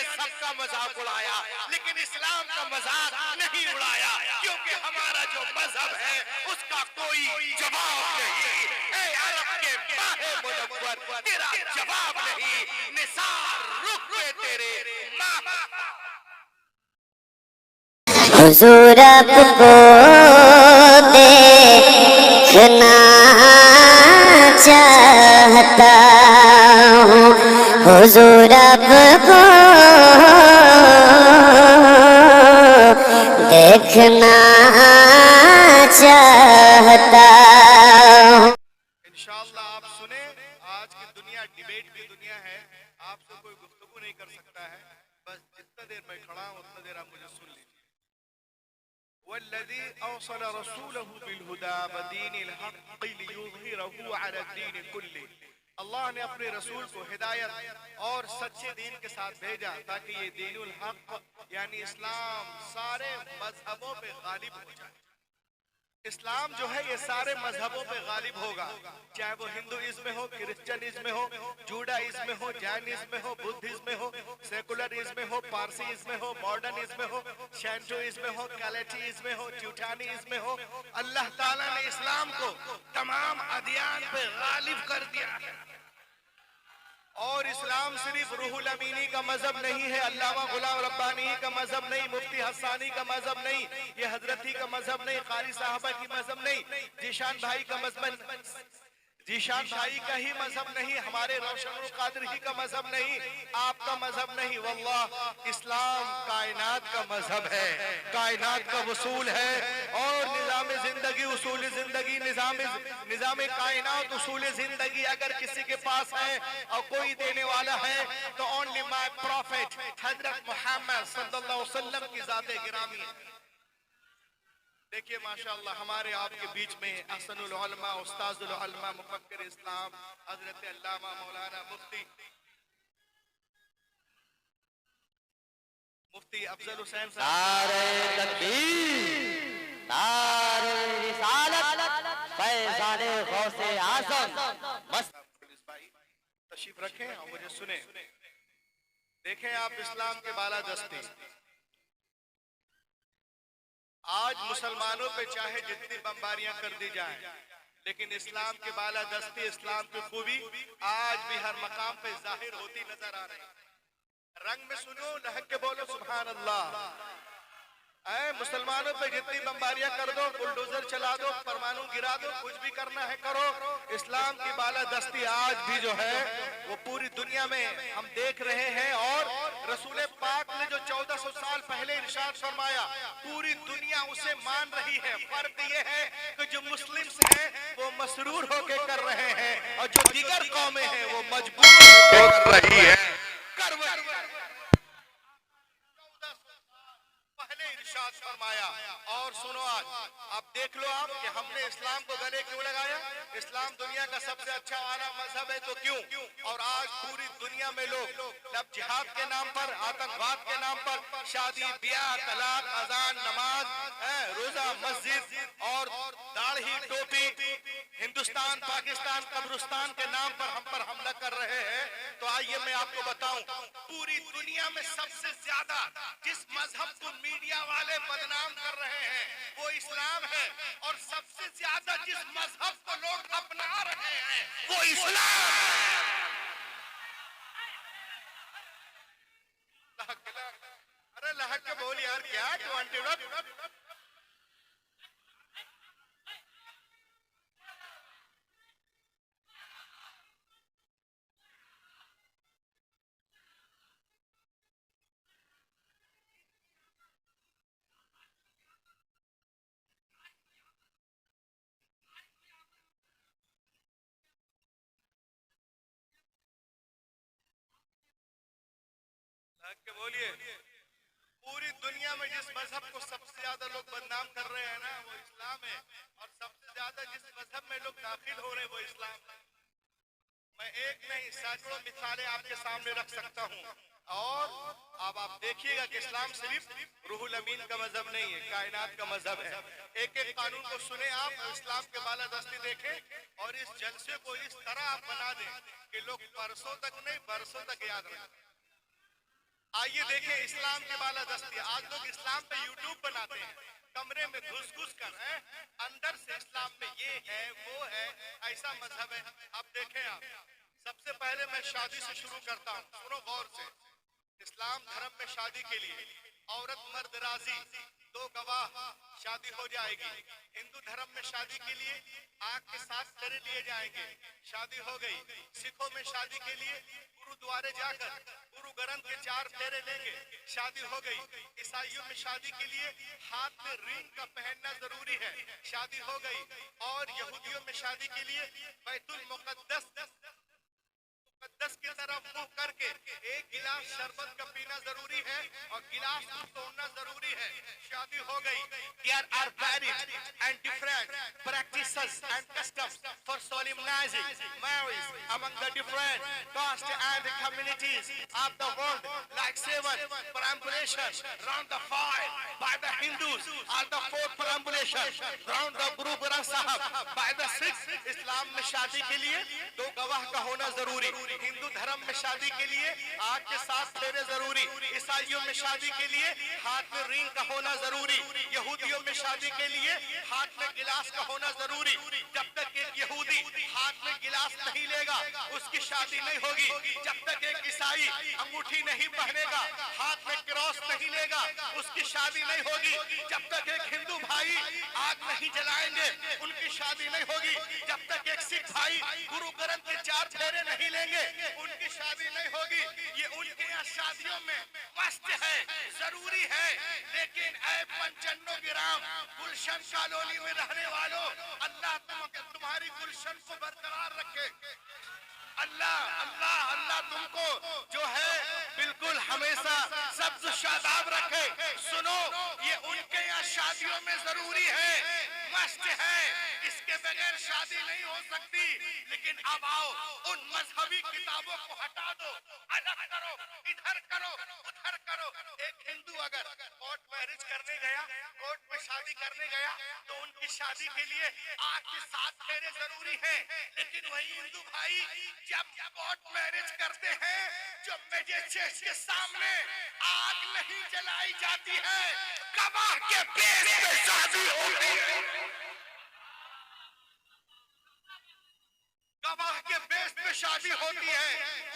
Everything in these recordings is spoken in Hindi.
सबका मजाक उड़ाया, लेकिन इस्लाम का मजाक नहीं उड़ाया, क्योंकि हमारा जो मजहब है उसका कोई जवाब नहीं। ए अरब के माहे मुनव्वर, तेरा जवाब नहीं। निसार रुख पे तेरे माँ हुजूर आपको देखना चाहता हूँ, हुजूर आपको देखना चाहता हूँ। इंशाअल्लाह आप सुने। आज की दुनिया डिबेट की दुनिया है, आपसे कोई गुफ्तगू नहीं कर सकता है। बस जितना देर मैं खड़ा हूँ उतना देर आप मुझे सुन लीजिए। वल्लज़ी अरसल रसूलहु बिलहुदा वदीनिल हक़्क़ि लियुज़हिरहु अला दीन कुल्लिह। अल्लाह ने अपने रसूल को हिदायत और सच्चे दीन के साथ भेजा ताकि ये दीनुल हक़ यानी इस्लाम सारे मजहबों पे गालिब हो जाए। इस्लाम जो है ये सारे मजहबों पे गालिब होगा, चाहे वो हिंदुइज्म में हो, क्रिश्चियनिज्म में हो, जूडाइज्म में हो, जैनिज्म में हो, बुद्धिज्म में हो, सेकुलरिज्म में हो, पारसीइज्म में हो, मॉडर्निज्म में हो, शैंटोइज्म में हो, कैलेटिज्म में हो, ट्यूटानिज्म में हो, अल्लाह ताला ने इस्लाम को तमाम अदियान पे गालिब कर दिया है। और इस्लाम सिर्फ रूहुल अमीनी का मजहब नहीं है, अल्लामा गुलाम रब्बानी का मजहब नहीं, मुफ्ती हसानी का मजहब नहीं, ये हजरती का मजहब नहीं, कारी साहबा की मजहब नहीं, जीशान भाई का मजहब, जीशान भाई का ही मजहब नहीं, हमारे रोशन कादर ही का मजहब नहीं, आपका मजहब नहीं। वल्लाह इस्लाम कायनात का मजहब है, कायनात का वसूल है। और निजाम जिंदगी, उसूल जिंदगी, निजाम कायनात, उसूल जिंदगी अगर किसी के पास है और कोई देने वाला है तो ओनली माय प्रॉफिट हजरत मोहम्मद सल्लल्लाहु अलैहि वसल्लम की जाते गिरामी है। देखिए माशाअल्लाह हमारे आपके बीच में अहसनुल उलमा, उस्ताजुल उलमा, मुफक्किर इस्लाम हजरत अल्लामा मौलाना मुफ्ती अफजल हुसैन साहब, नारे तकबीर, नारे रिसालत, फैज़ाने गौसे आज़म पुलिस भाई तशरीफ रखें और मुझे सुने। देखें आप इस्लाम के बालादस्ती, आज मुसलमानों पे चाहे जितनी बमबारियां कर दी जाएं, लेकिन इस्लाम के बालादस्ती, इस्लाम की खूबी आज भी हर मकाम पे जाहिर होती नजर आ रही है। रंग में सुनो, लहक के बोलो सुभान अल्लाह। मुसलमानों पे जितनी बमबारियां कर दो, बुलडोजर चला दो, परमाणु गिरा दो, कुछ भी करना है करो, इस्लाम की बालादस्ती आज भी जो है वो पूरी दुनिया में हम देख रहे हैं। और रसूल पाक ने जो 1400 साल पहले इरशाद फरमाया, पूरी दुनिया उसे मान रही है। फर्क ये है कि जो मुस्लिम्स हैं वो मसरूर होकर कर रहे हैं और जो दीगर कौमें हैं वो मजबूर होकर कर रही है। पहले इरशाद फरमाया। और सुनो आज आप देख लो आप कि हमने इस्लाम को गले क्यों लगाया। इस्लाम दुनिया का सबसे अच्छा वाला मजहब है तो क्यों। और आज पूरी दुनिया में लोग अब जिहाद के नाम पर, आतंकवाद के नाम पर, शादी ब्याह, तलाक, अजान, नमाज, रोजा, मस्जिद और दाढ़ी टोपी, हिंदुस्तान पाकिस्तान कब्रिस्तान के नाम पर हमला कर रहे हैं। तो आइए मैं आपको बताऊं, पूरी दुनिया में सबसे ज्यादा जिस मजहब को मीडिया वाले बदनाम कर रहे हैं वो इस्लाम है, और सबसे ज्यादा जिस मजहब को लोग अपना रहे हैं वो इस्लाम। अरे लहक के बोल यार, क्या के बोलिए। पूरी दुनिया में जिस मजहब को सबसे ज्यादा लोग बदनाम कर रहे हैं ना वो इस्लाम है, और सबसे ज्यादा जिस मजहब में लोग दाखिल हो रहे हैं वो इस्लाम है। मैं एक नहीं सैकड़ों मिसालें आपके सामने रख सकता हूँ। और अब आप देखिएगा कि इस्लाम सिर्फ रूहुल अमीन का मजहब नहीं है, कायनात का मजहब है। एक एक कानून को सुने आप, इस्लाम के बालादस्ती देखें और इस जलसे को इस तरह आप बना दें कि लोग परसों तक नहीं बरसों तक याद रखें। आइए देखें इस्लाम की बालादस्ती। आज लोग इस्लाम पे यूट्यूब बनाते हैं, कमरे में घुस घुस कर है, अंदर से इस्लाम में ये है वो है, ऐसा मजहब है। अब देखें आप, सबसे पहले मैं शादी से शुरू करता हूँ, सुनो गौर से। इस्लाम धर्म में शादी के लिए औरत मर्द राजी, दो गवाह, शादी हो जाएगी। हिंदू धर्म में शादी के लिए आग के साथ फेरे लिए जाएंगे, शादी हो गई। सिखों में शादी के लिए गुरुद्वारे जाकर गुरु ग्रंथ के 4 फेरे लेंगे, शादी हो गई। ईसाइयों में शादी के लिए हाथ में रिंग का पहनना जरूरी है, शादी हो गई। और यहूदियों में शादी के लिए बैतुल मुकद्दस की तरफ मुंह करके एक गिलास शरबत का पीना जरूरी है और गिलास को तोड़ना जरूरी है, शादी हो गई। There are varied and different practices and customs for solemnizing marriage among the different castes and communities of the world, like 7 perambulations round the 5 by the Hindus, or the 4th perambulation round the Guru Granth Sahib by the 6th। इस्लाम में शादी के लिए 2 गवाह का होना जरूरी। हिंदू धर्म में शादी के लिए आग के साथ फेरे जरूरी। ईसाइयों में शादी के लिए हाथ में रिंग का होना जरूरी। यहूदियों में शादी के लिए हाथ में गिलास का होना जरूरी। जब तक एक यहूदी हाथ में गिलास नहीं लेगा उसकी शादी नहीं होगी। जब तक एक ईसाई अंगूठी नहीं पहनेगा, हाथ में क्रॉस नहीं लेगा, उसकी शादी नहीं होगी। जब तक एक हिंदू भाई आग नहीं जलाएंगे उनकी शादी नहीं होगी। जब तक एक सिख भाई गुरु ग्रंथ के 4 फेरे नहीं लेंगे उनकी शादी नहीं होगी। ये उनके यहाँ शादियों में मस्त है, जरूरी है। लेकिन ऐ 95 ग्राम गुलशन कॉलोनी में रहने वालों, अल्लाह तुम्हारी गुलशन को बरकरार रखे। अल्लाह अल्लाह अल्लाह तुमको जो है बिल्कुल हमेशा सब्ज शादाब रखे। सुनो, ये उनके यहाँ शादियों में जरूरी है, मस्त है, इसके बगैर शादी नहीं हो सकती। लेकिन अब आओ, उन मजहबी किताबों को हटा दो, अलग करो, इधर करो उधर करो। एक हिंदू अगर कोर्ट मैरिज करने गया, कोर्ट में शादी करने गया, तो उनकी शादी के लिए आग के 7 फेरे जरूरी है। लेकिन वही हिंदू भाई जब कोर्ट मैरिज करते हैं, जो मैजिस्ट्रेट के सामने आग नहीं जलाई जाती है, गवाह के बेस पे शादी होती है। गवाह के बेस पे शादी होती है।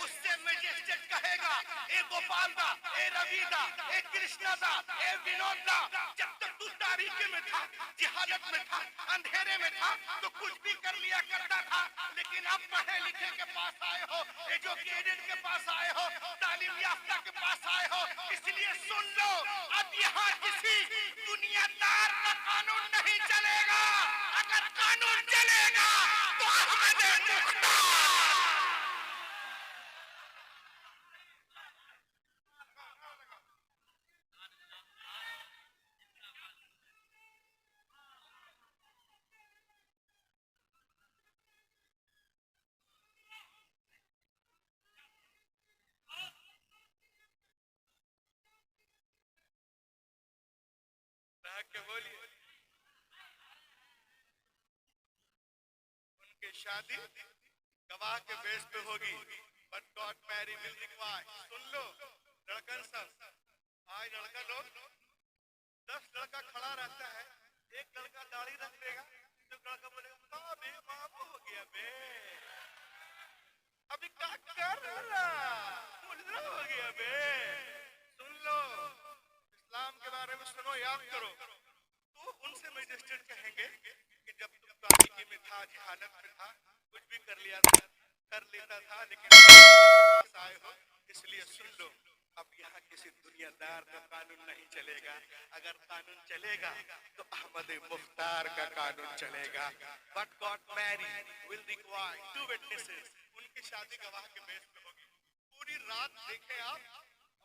उससे मैजिस्ट्रेट कहेगा, ए गोपाल दा, ए रवि दा, ए कृष्णा दा, ए विनोद दा, जब तक तू तारीकी में था, जिहालत में था, अंधेरे में था, तो कुछ भी कर लिया करता था। लेकिन अब पढ़े लिखे के पास आए हो, एजुकेटेड के पास आए हो, तालीम याफ्ता के पास आए हो, इसलिए सुन लो, अब यहाँ किसी दुनियादार का कानून नहीं चलेगा। अगर कानून चलेगा तो अहमद के बोलिए, उनकी शादी गवाह के बेस पे होगी। But God Mary will require. सुन लो लड़कन सब, आज लड़का लोग 10 लड़का खड़ा रहता है, एक लड़का दाढ़ी रख देगा, तो लड़का बोलेगा बे बाप हो गया बे, अभी क्या कर रहा, मुल्ला हो गया बे। सुन लो, इस्लाम के बारे में सुनो, याद करो। तो उनसे मैजिस्ट्रेट कहेंगे कि जब तुम तारीकी में था, जहालत में था, कुछ भी कर लेता था, लेकिन पास आए हो, इसलिए सुन लो, अब यहाँ किसी दुनियादार का कानून नहीं चलेगा। अगर कानून चलेगा तो अहमद मुख्तार का कानून चलेगा। But God Mary will require 2 witnesses. उनकी शादी गवाह के बेस पे होगी। पूरी रात देखें आप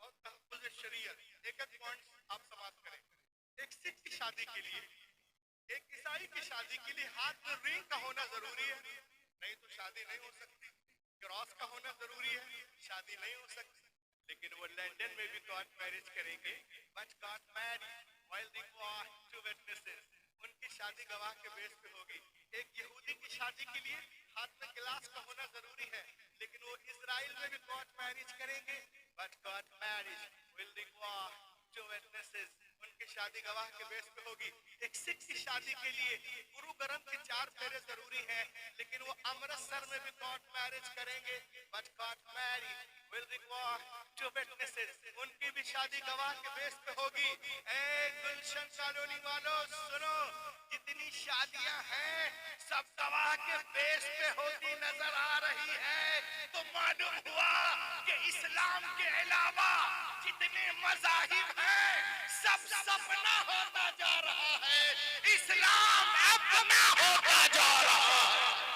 और तहफ़्फ़ुज़ शरीयत एक पॉइंट आप समाप्त करें। एक सिख की शादी के लिए, एक ईसाई की शादी के लिए हाथ में रिंग का होना जरूरी है, नहीं तो शादी नहीं हो सकती। क्रॉस का होना जरूरी है, शादी नहीं हो सकती। लेकिन वो लंदन में भी कोर्ट मैरिज करेंगे, but court marriage while require 2 witnesses. उनकी शादी गवाह के बेस पे होगी। एक यहूदी की शादी के लिए हाथ में गिलास का होना जरूरी है, लेकिन वो इजराइल में भी कोर्ट मैरिज करेंगे, but got married will require two witnesses. उनकी शादी गवाह के बेस पे होगी। एक सिख की शादी के लिए गुरु ग्रंथ के 4 फेरे जरूरी हैं, लेकिन वो अमृतसर में भी कोर्ट मैरिज करेंगे, but court marriage will require two witnesses. उनकी भी शादी गवाह के बेस पे होगी। ए गुलशन कॉलोनी वालों सुनो, जितनी शादियां हैं सब गवाह के बेस पे होती नजर आ रही है, तो मालूम हुआ कि इस्लाम के अलावा जितने मज़ाहिब हैं सब सपना होता जा रहा है, इस्लाम अपना होता जा रहा है।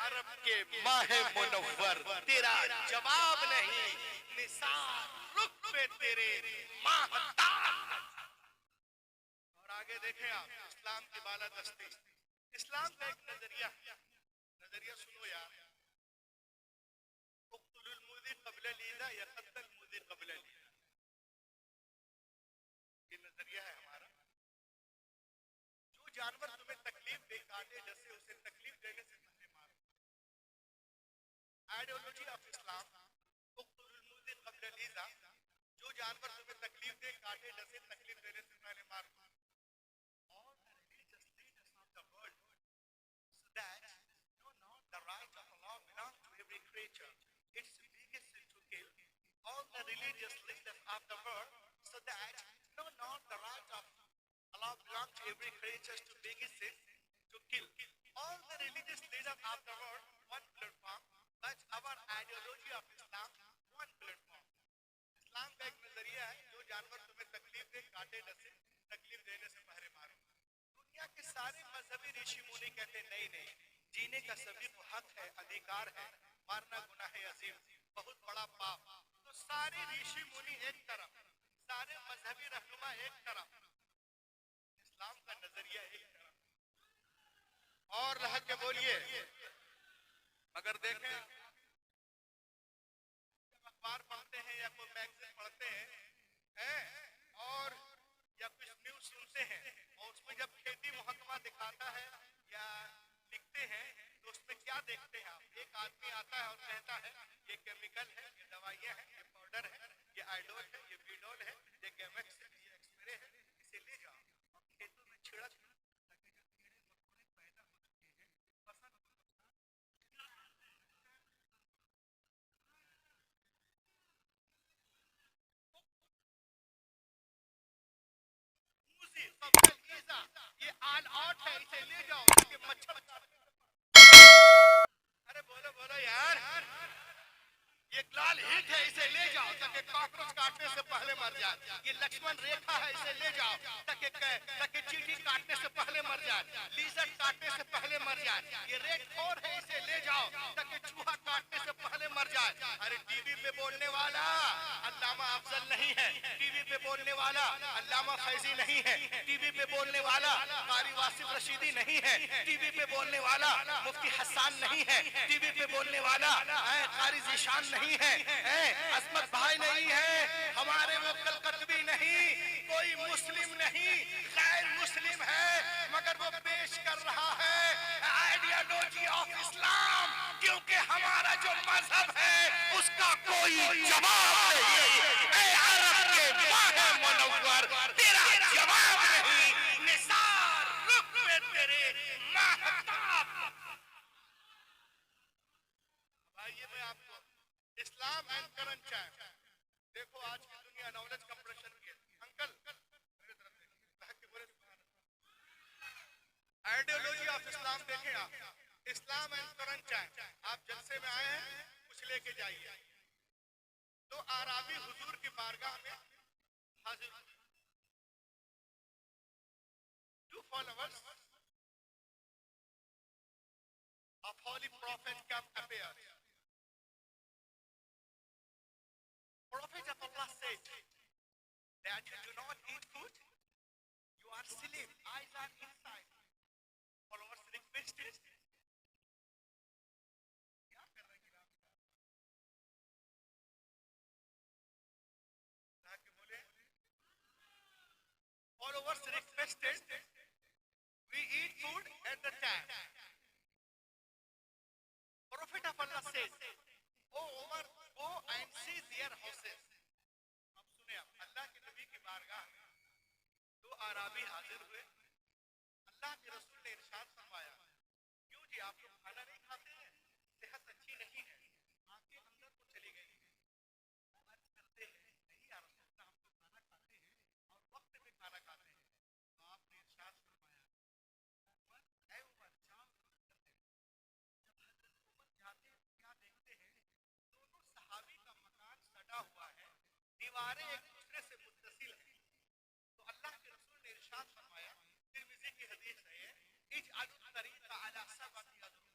अरब के माहे मुनव्वर तेरा जवाब नहीं, निसार रुख पे तेरे माहताब। और आगे देखें आप इस्लाम की बालादस्ती। इस्लाम का एक नजरिया सुनो यार, उक़्तुलुल मुज़ी क़ब्ल लीज़ा यक़तल मुज़ी क़ब्ल लीज़ा, ये नजरिया है हमारा। जो जानवर तुम्हें तकलीफ दे, काटे जैसे उसे तकलीफ देने से पहले मारो। आइडियोलॉजी ऑफ इस्लाम उक़्तुलुल मुज़ी क़ब्ल लीज़ा, जो जानवर तुम्हें तकलीफ दे, काटे जैसे तकलीफ देने से पहले मारो। All the religious leaders of the world, so that no, the right of Allah belongs to every creature. It's the biggest sin to kill. All the religious leaders of the world, so that no, the right of Allah belongs to every creature to biggest sin to kill. All the religious leaders of the world, one platform, but our ideology of Islam, one platform. इस्लाम का एक नजरिया है, जो जानवर तुम्हें तकलीफ दे, काटे डसे, तकलीफ देने से पहले मारो। दुनिया के सारे मजहबी ऋषि मुनि कहते नहीं नहीं, जीने का सभी को हक है, अधिकार है, मारना गुनाह है अजीम, बहुत बड़ा पाप। तो सारे ऋषि मुनि एक तरफ, सारे मजहबी रहनुमा एक तरफ, इस्लाम का नजरिया एक तरफ। और रह के बोलिए, अगर देखें अखबार पढ़ते हैं या कोई मैगजीन पढ़ते हैं और या कुछ न्यूज सुनते हैं, और उसमें जब खेती महकमा दिखाता है या लिखते हैं, तो उसमें क्या देखते हैं आप? एक आदमी आता है और कहता है ये केमिकल है, ये दवाइयाँ हैं, ये पाउडर है, ये आइडोल है, ये बीडोल है, ये कैमेक्स है, ये एक्सप्रे है, इसे ले जाओ खेतों में छिड़क ये ऑल आउट है, इसे ले जाओ ताकि मच्छर। अरे बोलो बोलो यार, ये लाल हिट है, इसे ले जाओ ताकि कॉकरोच काटने से पहले मर जाए। ये लक्ष्मण रेखा है, इसे ले जाओ ताकि चींटी काटने से पहले मर जाए, लीजर काटने से पहले मर जाए। ये रेड फोर है, इसे ले जाओ ताकि चूहा काटने से पहले मर जाए। अरे टीवी पे बोलने वाला अल्लामा अफजल नहीं है, टीवी पे बोलने वाला अल्लामा फैजी नहीं है, टीवी पे बोलने वाला कारी वासिफ रशीदी नहीं है, टीवी पे बोलने वाला मुफ्ती हसन नहीं है, टीवी पे बोलने वाला कारी जीशान नहीं है, असमत भाई नहीं है, हमारे वो कलकतबी नहीं, कोई मुस्लिम नहीं, गैर मुस्लिम है, मगर वो पेश कर रहा है आइडियोलॉजी ऑफ इस्लाम, क्योंकि हमारा जो मजहब है उसका कोई जवाब नहीं। अरब के माहे मुनव्वर तेरा जवाब नहीं, निसार रुख पे तेरे महताब। भाई ये मैं आपको इस्लाम एंड करंट चाहे, देखो आज की दुनिया नॉलेज कंप्रेशन की अंकल मेरे तरफ देखिए, आइडियोलॉजी ऑफ इस्लाम देखें आप, इस्लाम एंड करंट चाहे, आप जलसे में आए हैं कुछ लेके जाइए। तो आराबी हुजूर की बारगाह में हाजिर, 2 followers of holy prophet come appear. Prophet of Allah said that you do not eat food, you are sleep, eyes are inside. Followers requested, क्या कर रहे हैं आप? followers requested we eat food at the time. Prophet of Allah says, "Oh Umar, go and see their houses." अब सुने आप, अल्लाह के नबी की बारगाह में दो आराबी हाजिर हुए। अल्लाह के रसूल ने इरशाद फरमाया, क्यों जी आप लोग खाना नहीं खाते हैं, सेहत अच्छी नहीं है? आंखें अंदर को चली गई, अर्ज करते हैं, नहीं या रसूल अल्लाह, हम तो खाना खाते हैं और वक्त पे खाना खाते हैं। तो आपने इरशाद फरमाया, उमर, ऐ उमर, जाओ जरूर करते हैं। जब हजरत उमर जाते हैं तो क्या देखते हैं, दोनों सहाबी का मकान सड़ा हुआ है, दीवारें एक दूसरे से मुत्तसिल हैं। तो अल्लाह के रसूल ने इरशाद फरमाया, तिर्मिज़ी की हदीस है, इजअलु तरीक़ा अला सबअति अज़रुम।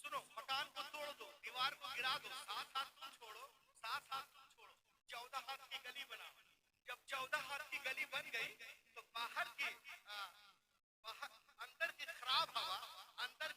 सुनो, मकान को तोड़ दो, दीवार को गिरा दो, 7 हाथ तुम छोड़ो, 7 हाथ तुम छोड़ो, 14 हाथ की गली बनाओ। जब 14 हाथ की गली बन गई तो बाहर अंदर की खराब हवा, अंदर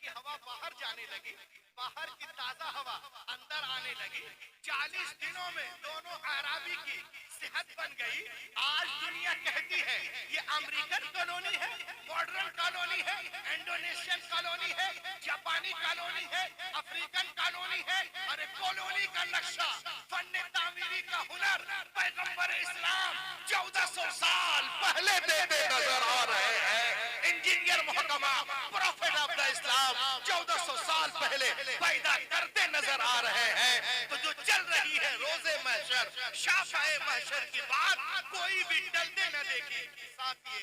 की हवा बाहर जाने लगी, बाहर की ताजा हवा अंदर आने लगी। 40 दिनों में दोनों आराबी की सेहत बन गई। आज दुनिया कहती है ये अमेरिकन कॉलोनी है, मॉडर्न कॉलोनी है, इंडोनेशियन कॉलोनी है, जापानी कॉलोनी है, अफ्रीकन कॉलोनी है। अरे कॉलोनी का नक्शा, फन्ने तामीरी का हुनर पैगंबर इस्लाम 1400 साल पहले देते नजर आ रहे हैं। इंजीनियर मोहकमा प्रोफेट ऑफ द इस्लाम 1400 साल पहले पैदा करते नजर आ रहे हैं। तो जो चल रही है रोजे महशर, शाफाए महशर की बात कोई भी टलते न देखे। साथ ही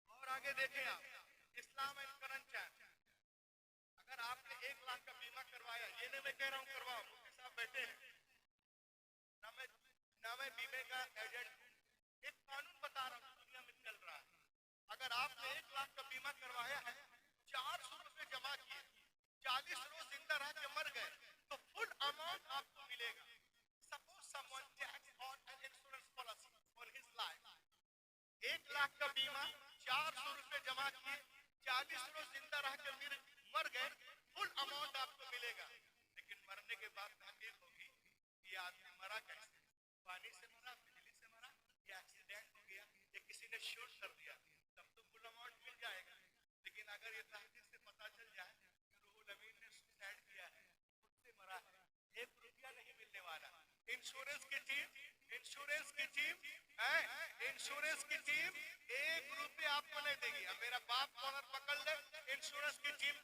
और आगे देखें आप, इस्लाम एंड करंट चैट। अगर आपने 1 लाख का बीमा करवाया, ये नहीं मैं कह रहा हूँ करवाओ, मुफ्ती साहब बैठे हैं ना मैं बीमे का एजेंट, एक कानून बता रहा हूँ दुनिया में चल रहा है। अगर आपने 1 लाख का बीमा करवाया है, 400 रुपए जमा किए, 40 रोज जिंदा रह के मर गए तो फुल अमाउंट आपको मिलेगा। Suppose someone takes on an insurance policy for his life, 1 lakh का बीमा, 400 रुपए जमा किए, 40 रोज जिंदा रह के मर गए, फुल अमाउंट आपको मिलेगा। लेकिन मरने के बाद तहकीक होगी ये आदमी मरा कैसे, पानी से मरा, बिजली से मरा, या एक्सीडेंट हो गया, या किसी ने शूट कर दिया, तब तो फुल अमाउंट मिल जाएगा। लेकिन अगर ये तहकीक से पता चल जाए रूहुल अमीन ने सुसाइड किया है, खुद से मरा है, 1 रुपया नहीं मिलने वाला। इंश्योरेंस की टीम 1 रुपया आपको नहीं देगी। अब मेरा बाप कॉर्नर पकड़ ले, इंश्योरेंस की टीम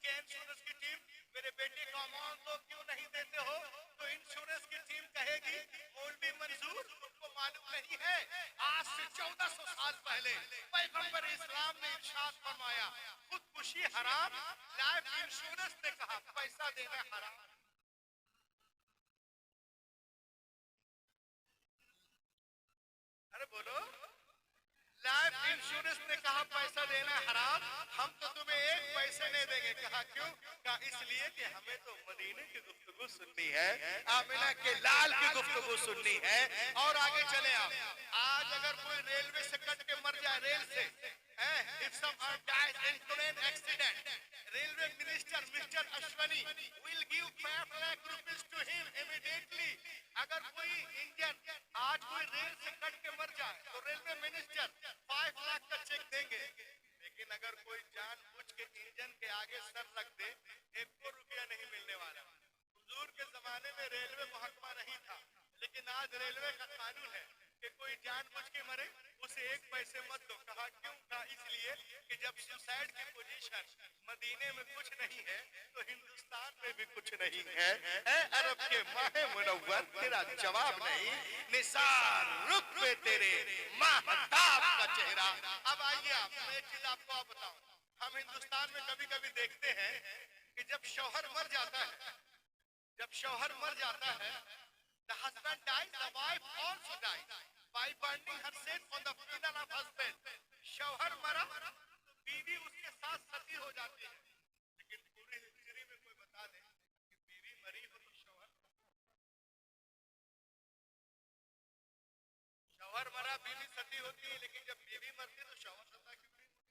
मेरे बेटे का अमाउंट तो क्यों नहीं देते हो, तो इंश्योरेंस की टीम कहेगी मौलवी मंजूर तुमको मालूम नहीं है, आज से 1400 साल पहले पैगंबर इस्लाम ने इरशाद फरमाया खुदकुशी हराम, लाइफ इंश्योरेंस ने कहा पैसा देना हराम। अरे बोलो, लाइफ इंश्योरेंस ने कहा पैसा देना हराम, हम तो तुम्हें 1 पैसे नहीं देंगे। कहा क्यों? कहा इसलिए कि हमें तो मदीने की गुफ्तगू सुननी है, आमिना के लाल की गुफ्तगू सुननी है। और आगे चले आप, आज अगर कोई रेलवे से कट के मर जाए, रेल से, if someone dies in train accident, railway minister Mr. Ashwani will give 5 lakh rupees to him immediately. अगर कोई इंडियन आज कोई रेल से कट के मर जाए तो रेलवे मिनिस्टर 5 लाख का चेक देंगे। लेकिन अगर कोई जानबूझ के इंजन के आगे सर रख दे, 1 रुपया नहीं मिलने वाला। हुजूर के जमाने में रेलवे महकमा नहीं था, लेकिन आज रेलवे का कानून है कि कोई जानबूझ के मरे उसे 1 पैसे मत दो। कहा क्यों? कहा इसलिए कि जब सुसाइड की पोजीशन मदीने में कुछ नहीं है तो हिंदुस्तान में भी कुछ नहीं है। अरब के माहे मुनव्वर तेरा जवाब नहीं, निसार रुख पे तेरे महताब का चेहरा। अब आइए आप, मैं एक चीज आपको बताऊं, हम हिंदुस्तान में कभी कभी देखते हैं कि जब शौहर मर जाता है, the husband dies, the wife also dies by burning herself on the funeral of husband. शौहर मरा तो बीवी उसके साथ सती हो जाती है। लेकिन पूरी हिस्ट्री में कोई बता दे कि बीवी मरी हो तो शौहर मरा, बीवी सती होती है, लेकिन जब बीवी मरती तो शौहर सता क्यों नहीं होता?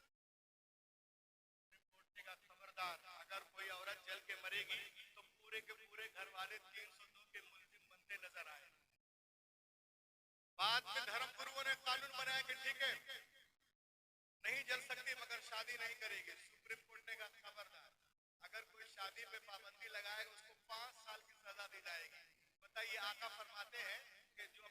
खबरदार, अगर कोई औरत जल के मरेगी तो पूरे के पूरे घर वाले 302 के मुल्जिम बनते नजर आए। बाद में धर्म गुरुओं ने कानून बनाया कि ठीक है नहीं जल सकती मगर शादी नहीं करेगी। सुप्रीम कोर्ट ने कहा खबरदार, अगर कोई शादी पे पाबंदी लगाएगा उसको 5 साल की सजा दी जाएगी। बताइए, आका फरमाते हैं कि जो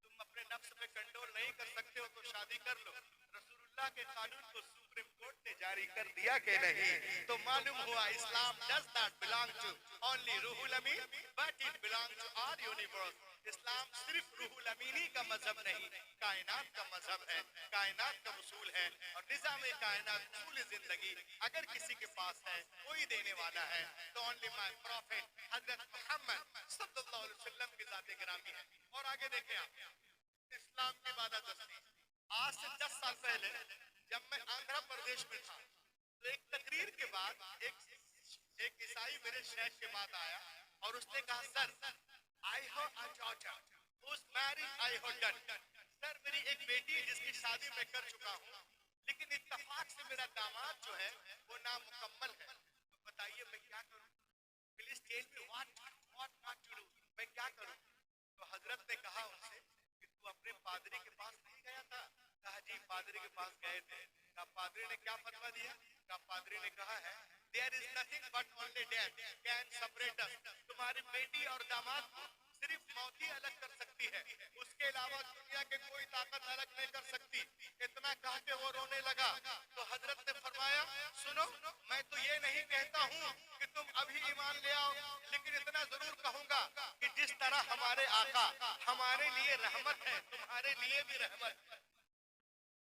तुम अपने नफ्स पे कंट्रोल नहीं कर सकते हो तो शादी कर लो। रसूलुल्लाह के कानून को सुप्रीम कोर्ट ने जारी कर दिया कि नहीं, तो मालूम हुआ Islam does not belong to only Ruhul Amin but it belong to all universe. Islam सिर्फ रूहुल अमीनी का मजहब नहीं, कायनात का मजहब है, कायनात का उसूल है। और निजाम कायनात उसूल जिंदगी अगर किसी के पास है, कोई देने वाला है, तो ओनली माय प्रॉफिट हजरत मोहम्मद सल्लल्लाहु अलैहि वसल्लम की जात गिरामी है। और आगे देखें आप, इस्लाम की इबादत दस्ती। आज से 10 साल पहले जब मैं आंध्र प्रदेश में था, तो एक तकरीर के बाद एक ईसाई मेरे शेख के बाद आया और उसने कहा, sir I have a daughter who's married, I have done. Sir मेरी एक बेटी है जिसकी शादी मैं कर चुका हूँ, लेकिन इत्तेफाक से मेरा दामाद जो है वो नामुकम्मल है। तो बताइए मैं क्या करूँ? Please tell me what not to do. मैं क्या करूँ? तो हजरत ने कहा उनसे कि तू अपने पादरी के पास नहीं गया था? कहा जी पादरी के पास गए थे। कहा पादरी ने क्या फतवा दिया? कहा पादरी ने कहा है There is nothing but only death can separate us. तुम्हारी बेटी और दामाद को सिर्फ मौत ही अलग कर सकती है, उसके अलावा दुनिया के कोई ताकत अलग नहीं कर सकती। इतना कह के वो रोने लगा। तो हजरत ने फरमाया, सुनो मैं तो ये नहीं कहता हूँ कि तुम अभी ईमान ले आओ, लेकिन इतना जरूर कहूंगा कि जिस तरह हमारे आका हमारे लिए रहमत है, तुम्हारे लिए भी रहमत है।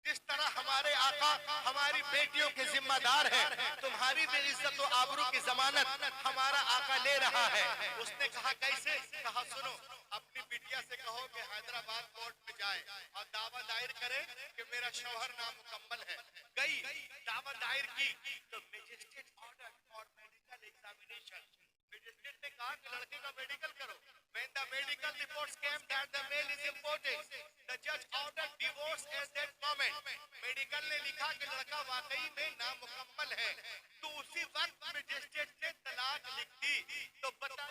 जिस तरह हमारे आका हमारी बेटियों के जिम्मेदार है, तुम्हारी भी इज्जत और आबरू की जमानत हमारा आका ले रहा है। उसने कहा कैसे? कहा सुनो, अपनी बिटिया से कहो कि हैदराबाद कोर्ट में जाए और दावा दायर करे कि मेरा शौहर नामुकम्मल है। गई, दावा दायर की, तो magistrate order for medical examination. Magistrate ने कहा कि लड़के का मेडिकल करो। When the medical reports came that the male is important, the judge ordered divorce at that moment. Medical ने लिखा कि लड़का वाकई में नामुकम्मल है, तो उसी वक्त मजिस्ट्रेट ने तलाक लिख दी। तो बता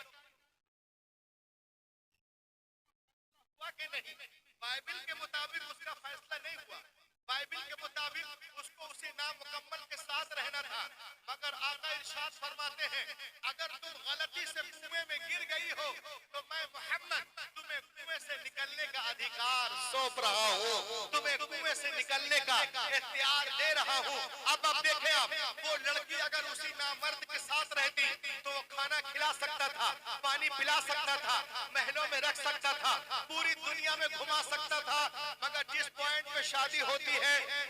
हुआ कि नहीं? बाइबिल के मुताबिक उसका फैसला नहीं हुआ। बाइबिल के मुताबिक उसको उसी नामुकम्मल के साथ रहना था, मगर आका इरशाद फरमाते हैं अगर तुम गलती से कुएं में गिर गई हो तो मैं मोहम्मद तुम्हें कुएं से निकलने का अधिकार सौंप रहा हूँ, तुम्हें कुएं से निकलने का इख्तियार दे रहा हूँ। अब देखें आप, वो लड़की अगर उसी नामर्द के साथ रहती तो वो खाना खिला सकता था, पानी पिला सकता था, महलों में रख सकता था, पूरी दुनिया में घुमा सकता था, मगर जिस पॉइंट पे शादी होती है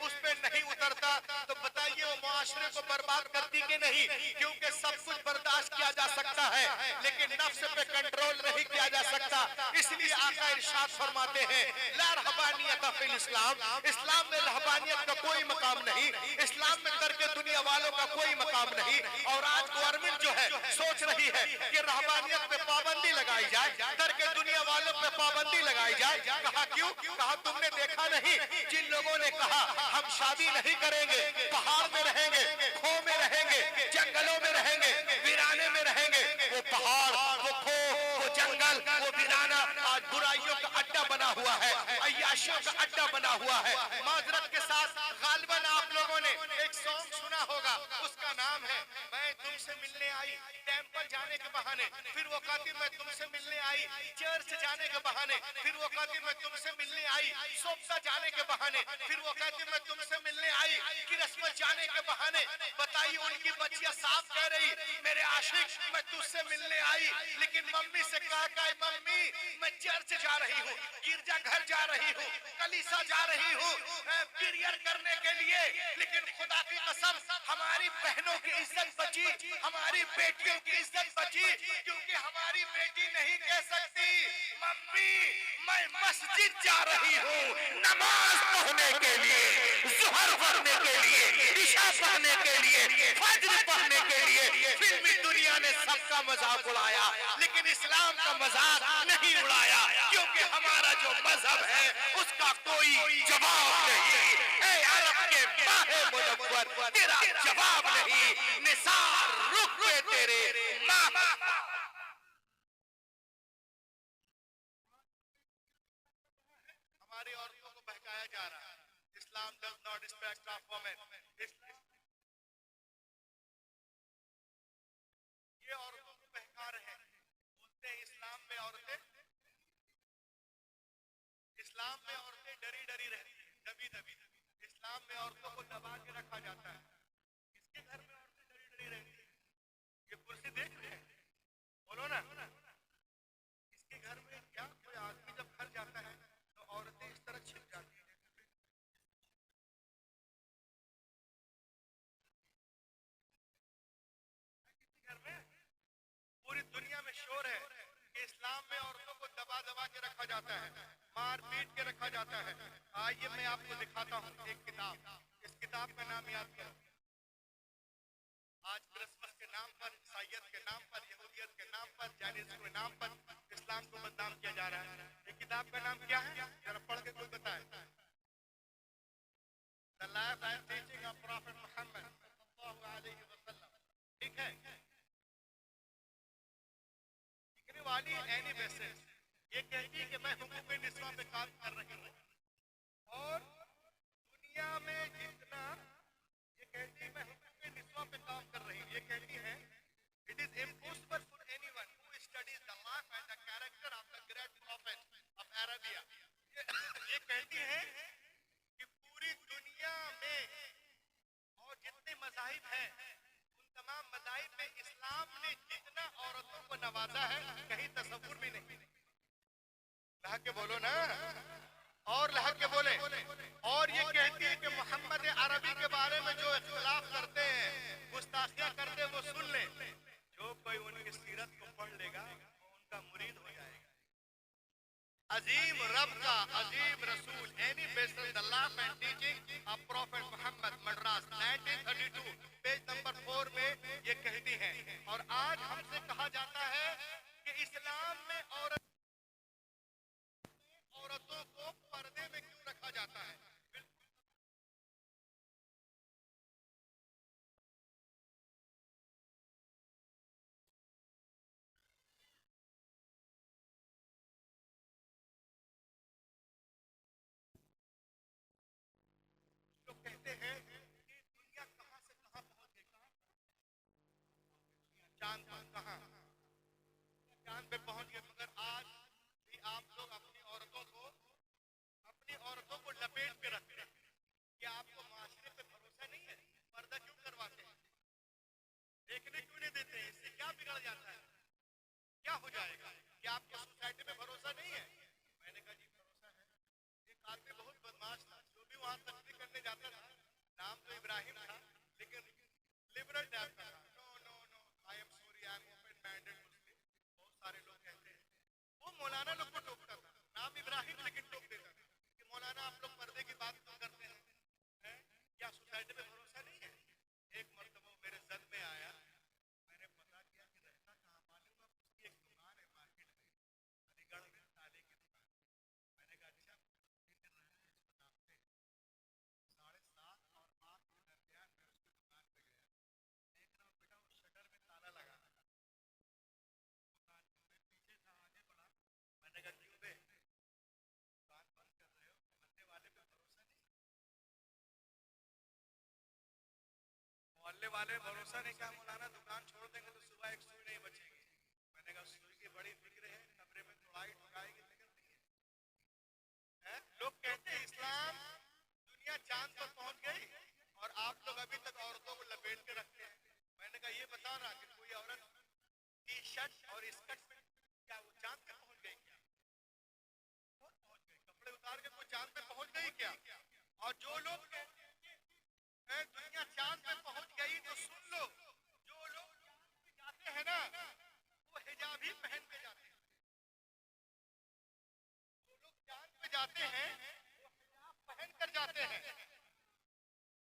उस पे नहीं उतरता। तो बताइए वो मुआशरे को बर्बाद करती कि नहीं? क्योंकि सब कुछ बर्दाश्त किया जा सकता है लेकिन नफ्स पे कंट्रोल नहीं किया जा सकता। इसलिए आका इरशाद फरमाते हैं ला रहबानियत फिल इस्लाम, इस्लाम में रहबानियत का कोई मकाम नहीं, इस्लाम में करके दुनिया वालों का कोई मकाम नहीं। और आज गवर्नमेंट जो है सोच रही है कि रहबानियत पे पाबंदी लगाई जाए, करके दुनिया वालों पे पाबंदी लगाई जाए। कहा क्यों? कहा तुमने देखा नहीं जिन लोगों ने कहा हम शादी नहीं करेंगे, पहाड़ में रहेंगे, खो में रहेंगे, जंगलों में रहेंगे, वीराने में रहेंगे, वो पहाड़, वो खो, वो जंगल, वो वीराना आज बुराइयों का अड्डा बना हुआ है, अय्याशियों का अड्डा बना हुआ है। माजरत के साथ गालिबन आप लोगों ने एक सॉन्ग सुना होगा, उसका नाम है मैं तुमसे मिलने आई टेंपल जाने के बहाने, फिर वो कहती मैं तुमसे मिलने आई चर्च जाने के बहाने, फिर वो कहती मैं तुमसे मिलने आई सोप्ता जाने के बहाने, फिर वो कहती मैं तुमसे मिलने आई क्रिसमस जाने के बहाने। बताइए उनकी बच्चियां साफ कह रही मेरे आशिक मैं तुझसे मिलने आई, लेकिन मम्मी से कहा मम्मी मैं चर्च जा रही हूँ, गिरजा घर जा रही हूँ, कलीसा जा रही हूँ पीरियड करने के लिए। लेकिन खुदा की कसम हमारी बहनों की इज्जत बची, हमारी बेटियों की इज्जत बची, क्योंकि हमारी बेटी नहीं कह सकती मम्मी मैं मस्जिद जा रही हूँ नमाज पढ़ने के लिए, जुहर पढ़ने के लिए, इशा पढ़ने के लिए, फज्र पढ़ने के लिए। फिल्मी दुनिया ने सबका मजाक उड़ाया लेकिन इस्लाम का मजाक नहीं उड़ाया, क्योंकि हमारा जो मजहब है उसका कोई जवाब नहीं। ऐ अरब के माहे मुनव्वर तेरा जवाब नहीं, निसार रुख पे तेरे माँ सिखाया जा रहा है। इस्लाम does not respect of women. ये औरतों को बहका रहे हैं, बोलते हैं इस्लाम में औरतें डरी डरी रहती हैं, दबी दबी। इस्लाम में औरतों को दबा के रखा जाता है। किसके घर में औरतें डरी डरी रहती हैं? ये कुर्सी देख रहे हैं, बोलो ना। इसके घर में क्या, कोई आदमी जब घर जाता है तो औरतें इस तरह छिप जाती हैं। घर में पूरी दुनिया में शोर है कि इस्लाम में औरतों को दबा दबा के रखा जाता है, मार पीट के रखा जाता है। आइए मैं आपको दिखाता हूँ एक किताब। इस किताब का नाम याद करो। आज क्रिसमस के नाम पर, ईसाइयत के नाम पर, यहूदियत के नाम पर, जैनिज्म के नाम पर इस्लाम को बदनाम किया जा रहा है। ये किताब का नाम क्या है, जरा पढ़ के कोई बताए। The life and teaching of Prophet Muhammad सल्लल्लाहु अलैहि वसल्लम। ठीक है। लिखने वाली एनी बेसेंट ये कहती है कि मैं हुकूक निस्वा पे काम कर रही हूँ और दुनिया में जितना, ये कहती है मैं हुकूक निस्वा पे काम कर रही हूँ। ये कहती है it is impossible for anyone who studies the life and the character of the great profit of Arabia. ये कहती है कि पूरी दुनिया में और जितने मज़ाहिब हैं उन तमाम मज़ाहिब में इस्लाम ने जितना औरतों को नवाजा है कहीं तसव्वुर भी नहीं। लहा के बोलो ना, और लहा के बोले। और ये कहती है कि मोहम्मद अरबी के बारे में जो इख्तिलाफ करते हैं, गुस्ताखियां करते हैं, वो सुन ले। जो कोई उनकी सीरत को पढ़ लेगा वो उनका मुरीद हो जाएगा। अजीम रब का अजीम रसूल Annie Besant the life and teaching of prophet Mohammad, Madras 1932 page number 4 में ये कहती हैं। और आज हमसे कहा जाता है कि इस्लाम में औरतों को पर्दे में क्यों रखा जाता है। लोग कहते हैं कि दुनिया कहां से कहां पहुंच गई, चांद पर कहां, चांद पे पहुंच गए। मगर आज भी आप लोग अपनी औरतों को लपेट के रखते हैं। क्या आपको माशरे पे भरोसा नहीं है? पर्दा क्यों करवाते हैं? देखने क्यों नहीं देते हैं? इससे क्या बिगड़ जाता है, क्या हो जाएगा? क्या आपको सोसाइटी में भरोसा नहीं है? मैंने कहा जी भरोसा है। एक आदमी बहुत बदमाश था, जो भी वहां तकलीफ करने जाता था, नाम तो इब्राहिम था लेकिन लिबरल टाइप का था। No no no I am sorry I am open minded Muslim, बहुत सारे लोग कहते हैं। वो मौलाना लोग को टोकता था, नाम इब्राहिम लेकिन टोक देता था कि मौलाना आप लोग पर्दे की बात क्यों करते हैं? क्या सोसाइटी में भरोसा नहीं है? एक मर्तबा मेरे जद में आया, मैंने पता किया कि रहता कहाँ मालूम है, उसकी एक दुकान है मार्केट में, अलीगढ़ में, ताले की दुकान। मैंने कहा अच्छा कितने रहते हैं इसको नापते हैं। 7:30 और 8 के दरमियान मैं उसकी दुकान पे गया, देख रहा हूँ बेटा उस शटर में ताला लगा है। दुकान में पीछे था, आगे बढ़ा, मैंने कहा क्यों बे दुकान बंद कर रहे हो, मोहल्ले वाले पे भरोसा नहीं? मोहल्ले वाले भरोसा नहीं, कहा मौलाना दुकान छोड़ देंगे तो सुबह एक सुई नहीं बचेगी। मैंने कहा सुई की बड़ी फिक्र है, कमरे में तोड़ाई ठुकाएगी फिक्र नहीं है। लोग कहते हैं इस्लाम, दुनिया चांद पर पहुंच गई और आप लोग अभी तक औरतों को लपेट के रखते हैं। मैंने कहा ये बता रहा कि कोई औरत टी शर्ट और स्कर्ट में क्या वो चांद पे पहुंच गई? क्या पहुंच गई? कपड़े उतार के कोई चांद पे पहुंच गई क्या? और जो लोग कहते हैं कि दुनिया चांद पे पहुंच गई तो सुन लो, जो लोग चांद पे जाते हैं ना वो हिजाब ही पहन के जाते हैं। जो लोग चांद पे जाते हैं वो हिजाब पहन कर जाते हैं।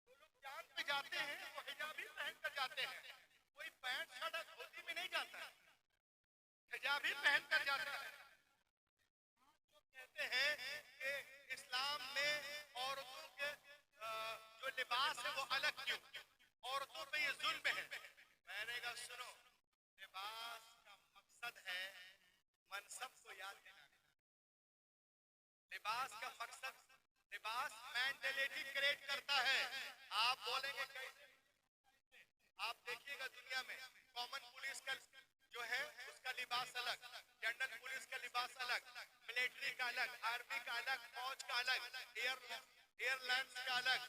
जो लोग चांद पे जाते हैं वो हिजाब ही पहन कर जाते हैं। कोई पैंट शर्ट और धोती में नहीं जाता, हिजाब ही पहन कर जाता है। जो कहते हैं कि इस्लाम में औरतों के जो लिबास है वो अलग क्यों, औरतों पे ये जुल्म है। मैंने कहा सुनो, लिबास का मकसद है मनसब को याद दिलाना। लिबास का मकसद लिबास मेंटेलिटी क्रिएट करता है। आप बोलेंगे कैसे? आप देखिएगा दुनिया में कॉमन पुलिस का जो है उसका लिबास अलग, जनरल पुलिस का लिबास अलग, मिलिट्री का अलग, आर्मी का अलग, फौज का अलग, एयरलाइंस का अलग,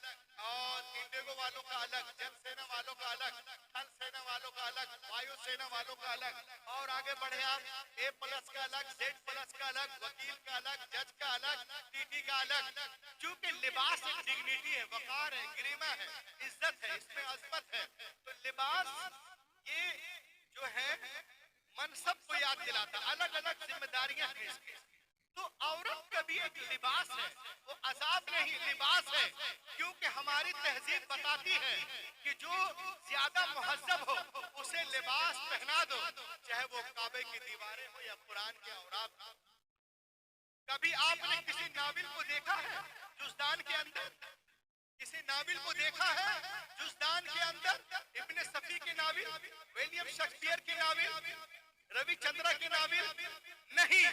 और इंडिगो वालों का अलग, जल सेना वालों का अलग, थल सेना वालों का अलग, वायु सेना वालों का अलग, और आगे बढ़े आप A+ का अलग, Z+ का अलग, वकील का अलग, जज का अलग, टीटी का अलग। क्योंकि लिबास एक डिग्निटी है, वकार है, गरिमा है, इज्जत है, इसमें अजमत है। तो लिबास ये जो है मनसब को याद दिलाता, अलग अलग जिम्मेदारियां हैं इसकी। तो औरत का भी एक लिबास है, वो अजाब नहीं लिबास है। क्योंकि हमारी तहजीब बताती है कि जो ज्यादा मुहज्जब हो उसे लिबास पहना दो, चाहे वो काबे की दीवारें हो या कुरान के औरात हो। कभी आपने किसी नाविल को देखा है जुज़दान के अंदर? किसी नाविल को देखा है जुज़दान के अंदर? इब्ने सफी के नाविल, विलियम शेक्सपियर के नाविल, रविचंद्रा के नाविल? नहीं,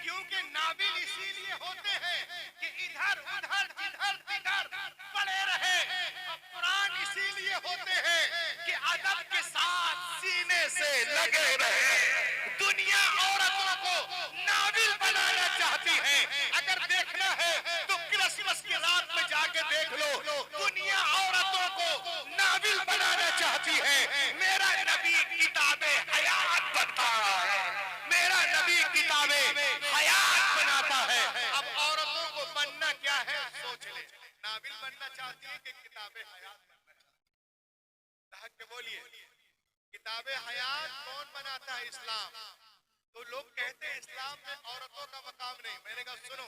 क्योंकि नाविल इसीलिए होते हैं कि इधर उधर इधर इधर पड़े रहे। और कुरान इसीलिए होते हैं कि अदब के साथ सीने से लगे रहे। दुनिया औरतों को नाविल बनाना चाहती है। अगर देखना है तो क्रिसमस की रात में जाके देख लो, दुनिया औरतों को नाविल बनाना चाहती है। मेरा नबी किताबे हयात बनता है, मेरा नबी किताबे हयात बनाता है। अब औरतों को बनना क्या है सोच ले, नाविल बनना चाहती है कि किताबे हयात बनना चाहती है? बोलिए, किताबे हयात कौन बनाता है? इस्लाम। तो लोग कहते हैं इस्लाम में औरतों का मकाम नहीं। मैंने कहा सुनो,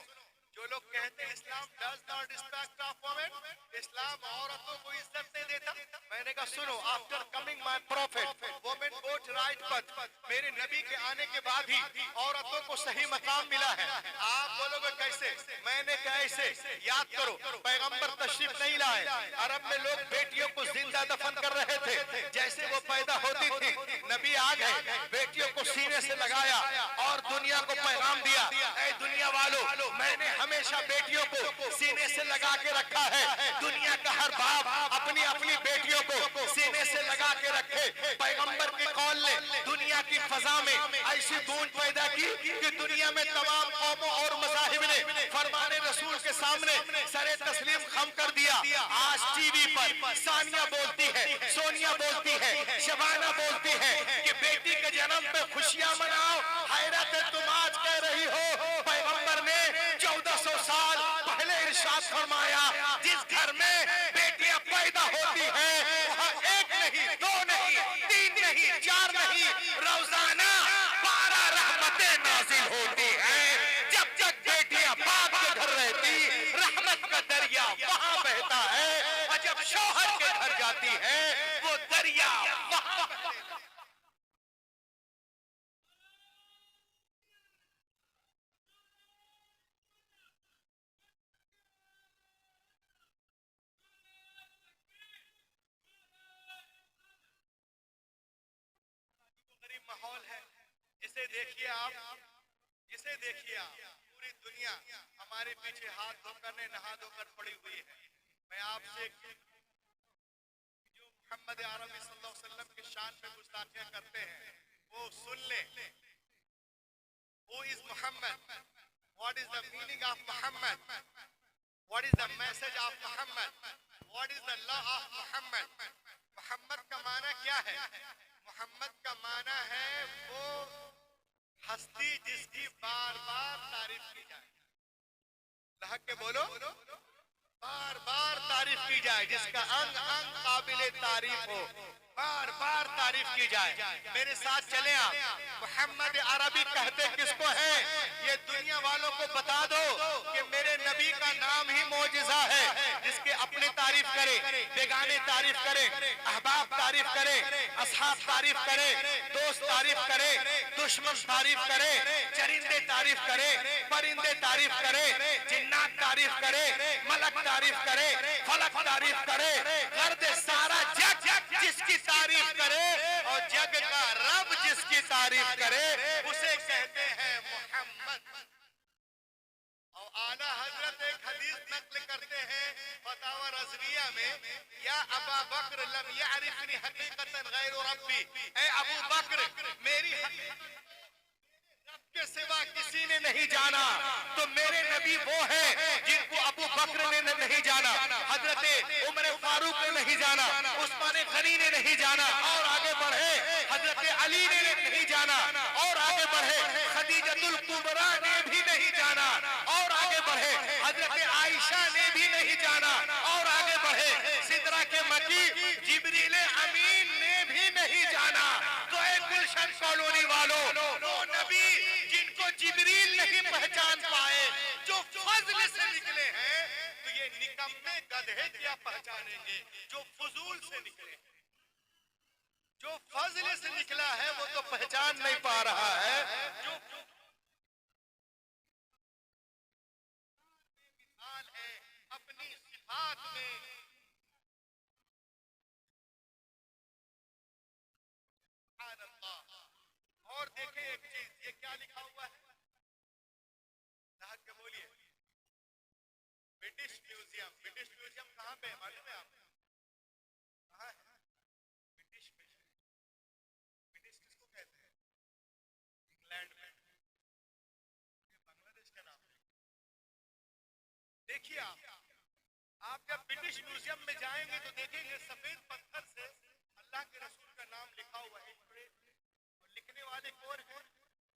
जो लोग कहते हैं Islam does not respect of women, Islam औरतों को इज्जत नहीं देता, मैंने कहा सुनो, after coming my prophet women got right path. मेरे नबी के आने के बाद ही औरतों को सही मकाम मिला है। आप बोलोगे कैसे? मैंने कहा ऐसे, याद करो पैगंबर तशरीफ नहीं लाए, अरब में लोग बेटियों को जिंदा दफन कर रहे थे। जैसे वो पैदा होती थी नबी आ गए, बेटियों को सीने से लगाया और दुनिया को पैगाम दिया, ऐ दुनिया वालों, मैंने हमेशा बेटियों को सीने से लगा के रखा है। दुनिया का हर बाप अपनी अपनी बेटियों को सीने से लगा के रखे। पैगंबर के कौल ने दुनिया की फजा में ऐसी गूंज पैदा की कि दुनिया में तमाम कौमों और मज़ाहिब ने फरमाने रसूल के सामने सरे तस्लीम खम कर दिया। आज टीवी पर सानिया बोलती है, सोनिया बोलती है, शबाना बोलती है कि बेटी के जन्म पे खुशियां मनाओ। हैरत है, तुम आज कह रही हो पैगंबर ने 1400 साल पहले इरशाद फरमाया, जिस घर में बेटियां पैदा होती हैं वहां एक नहीं, दो नहीं, तीन नहीं, चार नहीं, रोजाना 12 रहमतें नाजिल होती हैं। जब तक बेटियां बाप के घर रहती, रहमत का दरिया वहां बहता है, और जब शौहर के घर जाती है वो दरिया वहां। माहौल है जिसे देखिए आप, जिसे देखिए आप, पूरी दुनिया हमारे पीछे हाथ धोकर ने नहा धोकर पड़ी हुई है। मैं आपसे जो मोहम्मद अरबी सल्लल्लाहु अलैहि वसल्लम के शान में गुस्ताखियां करते हैं वो सुन ले। Who is Muhammad? What is the meaning of Muhammad? What is the message of Muhammad? What is the law of Muhammad? Mohammad का माना क्या है? मोहम्मद का माना है वो हस्ती जिसकी बार बार तारीफ की जाए। लहक के बोलो, बार बार तारीफ की जाए, जिसका अंग अंग काबिले तारीफ हो, बार बार तारीफ की जाए। मेरे साथ चले आप। मोहम्मद अरबी कहते किसको है? ये दुनिया वालों को बता दो कि मेरे नबी का नाम ही मौजिज़ा है। जिसके अपने तारीफ करे, बेगाने तारीफ करे, अहबाब तारीफ करे, असहाब तारीफ करे, दोस्त तारीफ करे, दुश्मन तारीफ करे, चरिंदे तारीफ करे, परिंदे तारीफ करे, जिन्नात तारीफ करे, मलक तारीफ करे, फलक तारीफ करे, गर्द सारा जग जिसकी तारीफ करे और जग का रब जिसकी तारीफ करे उसे कहते हैं मोहम्मद। और आला हजरत एक हदीस नक्ल करते हैं फतावा रज़विया में, या अबा बकर लम यारिफनी हकीकतन गैर रब्बी, ए अबू बकर मेरी रब के सिवा किसी ने नहीं जाना, तो मेरे नबी वो हैं जिनको अबू बकर ने नहीं जाना, हजरत उमर फारूक ने नहीं जाना, उस्मान गनी ने नहीं जाना, और आगे बढ़े हजरत अली ने नहीं जाना, और आगे बढ़े खदीजतुल कुबरा ने भी नहीं जाना, और आगे बढ़े हजरत आयशा ने भी नहीं जाना, और आगे बढ़े सिदरा के मकी जिब्रील अमीन ने भी नहीं जाना। तो एक गुलशन कॉलोनी वालों, वो नबी जिनको जिब्रील नहीं पहचान पाए, जो फजल से निकले हैं, तो ये निकम्मे गधे क्या पहचानेंगे जो फजूल से निकले। जो फजल से निकला है वो तो पहचान नहीं पा रहा है, जो मिसाल है अपनी सिफात में। सुभान अल्लाह। और देखें एक चीज, ये क्या लिखा हुआ है, के बोलिए, ब्रिटिश म्यूजियम। ब्रिटिश म्यूजियम कहाँ पे है मालूम है आपको? कहाँ है? British museum. ब्रिटिश किसको कहते हैं? इंग्लैंड में। ये बांग्लादेश का नाम है। देखिए आप जब ब्रिटिश म्यूजियम में जाएंगे तो देखेंगे सफेद पत्थर से अल्लाह के रसूल का नाम लिखा हुआ है। और लिखने वाले कौन हैं?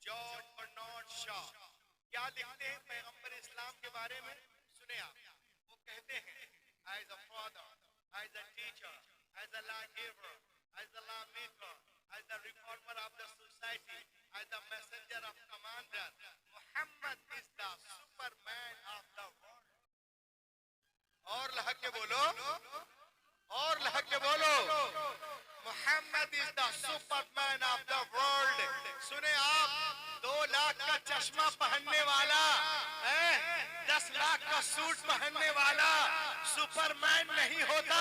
George Bernard Shaw. क्या लिखते हैं पैगंबर इस्लाम के बारे में? सुने आप, वो कहते हैं as a father, as a teacher, as a law giver, as a law maker, as the reformer of the society, as the messenger of commander, Mohammad is the superman of the world. और लह के बोलो, और लह के बोलो, Mohammad is the superman of the world. सुने आप, 2 लाख का चश्मा पहनने वाला, 10 लाख का सूट पहनने वाला सुपरमैन नहीं होता।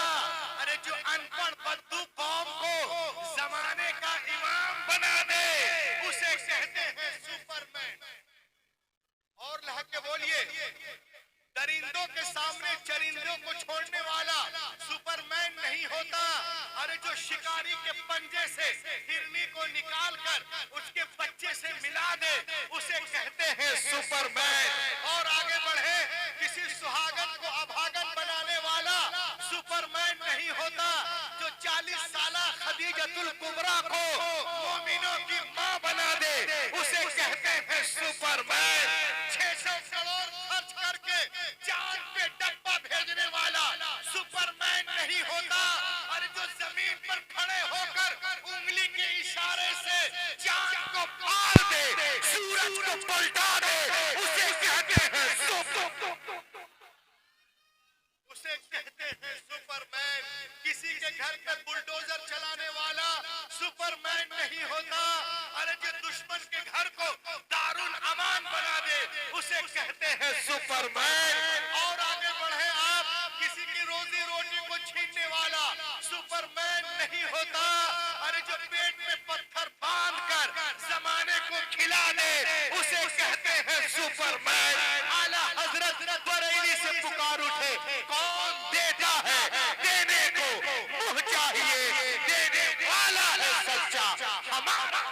अरे जो अनपढ़ बद्दू कौम को जमाने का इमाम बना दे, उसे कहते हैं सुपरमैन। और लह के बोलिए, दरिंदों के सामने चरिंदों को छोड़ने वाला सुपरमैन नहीं होता। अरे जो शिकारी के पंजे से हिरनी को निकाल कर उसके बच्चे से मिला दे, उसे कहते हैं सुपरमैन। और आगे बढ़े, किसी सुहागन को अभागन बनाने वाला सुपरमैन नहीं होता। जो 40 साल खदीजतुल कुबरा को मोमिनों की मां बना दे, उसे कहते हैं सुपरमैन। 600 करोड़ खर्च करके चांद पे डब्बा भेजने वाला सुपरमैन नहीं होता। और जो जमीन पर खड़े होकर उंगली के इशारे से चांद को पार दे, सूरज को पलटा दे, उसे कहते हैं उसे कहते हैं सुपरमैन। किसी के घर पे बुलडोजर चलाने वाला सुपरमैन नहीं होता। अरे जो दुश्मन के घर को दारुल अमान बना दे, उसे कहते हैं सुपरमैन। और आगे बढ़े आप, किसी की रोजी रोटी को छीनने वाला सुपरमैन नहीं होता। अरे जो पेट में पत्थर बांध कर जमाने को खिला दे, उसे कहते हैं सुपरमैन। आला हजरत बरेली से पुकार उठे, कौन देता है देने को मुँह चाहिए, देने वाला है सच्चा हमारा।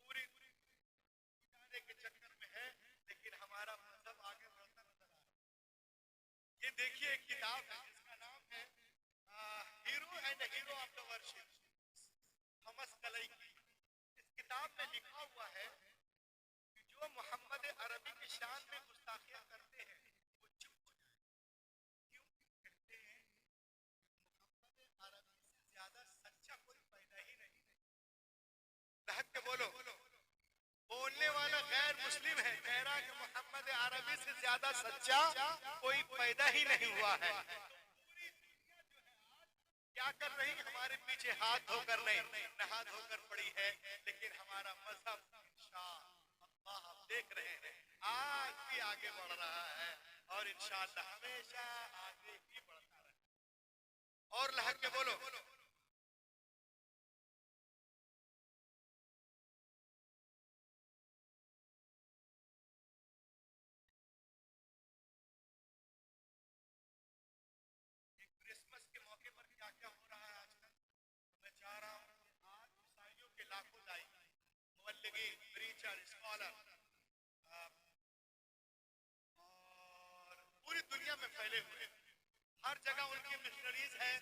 पूरी जाने के चक्कर में है, लेकिन हमारा मजहब आगे बढ़ता नजर आ रहा है। ये देखिए एक किताब है जिसका नाम है hero and hero of the worship, Thomas Carlyle की। इस किताब में लिखा हुआ है कि जो मोहम्मद अरबी की शान में गुस्ताखियां करते हैं वो चुप हो जाए। क्यों कहते हैं? मोहम्मद अरबी से ज्यादा सच्चा कोई पैदा ही नहीं। लहक के बोलो, बोलने वाला गैर मुस्लिम है, कह रहा कि मोहम्मद अरबी से ज्यादा सच्चा कोई पैदा ही नहीं हुआ है। क्या कर रही है? हमारे पीछे हाथ धोकर नहीं, नहा धोकर पड़ी है, लेकिन हमारा मजहब इंशाअल्लाह आप देख रहे हैं आज भी आगे बढ़ रहा है और इंशाअल्लाह हमेशा आगे ही बढ़ता रहे। और लहक के बोलो, बंदगी, प्रीचर, स्कॉलर, और पूरी दुनिया में फैले हुए हैं। हर जगह उनकी मिशनरीज है,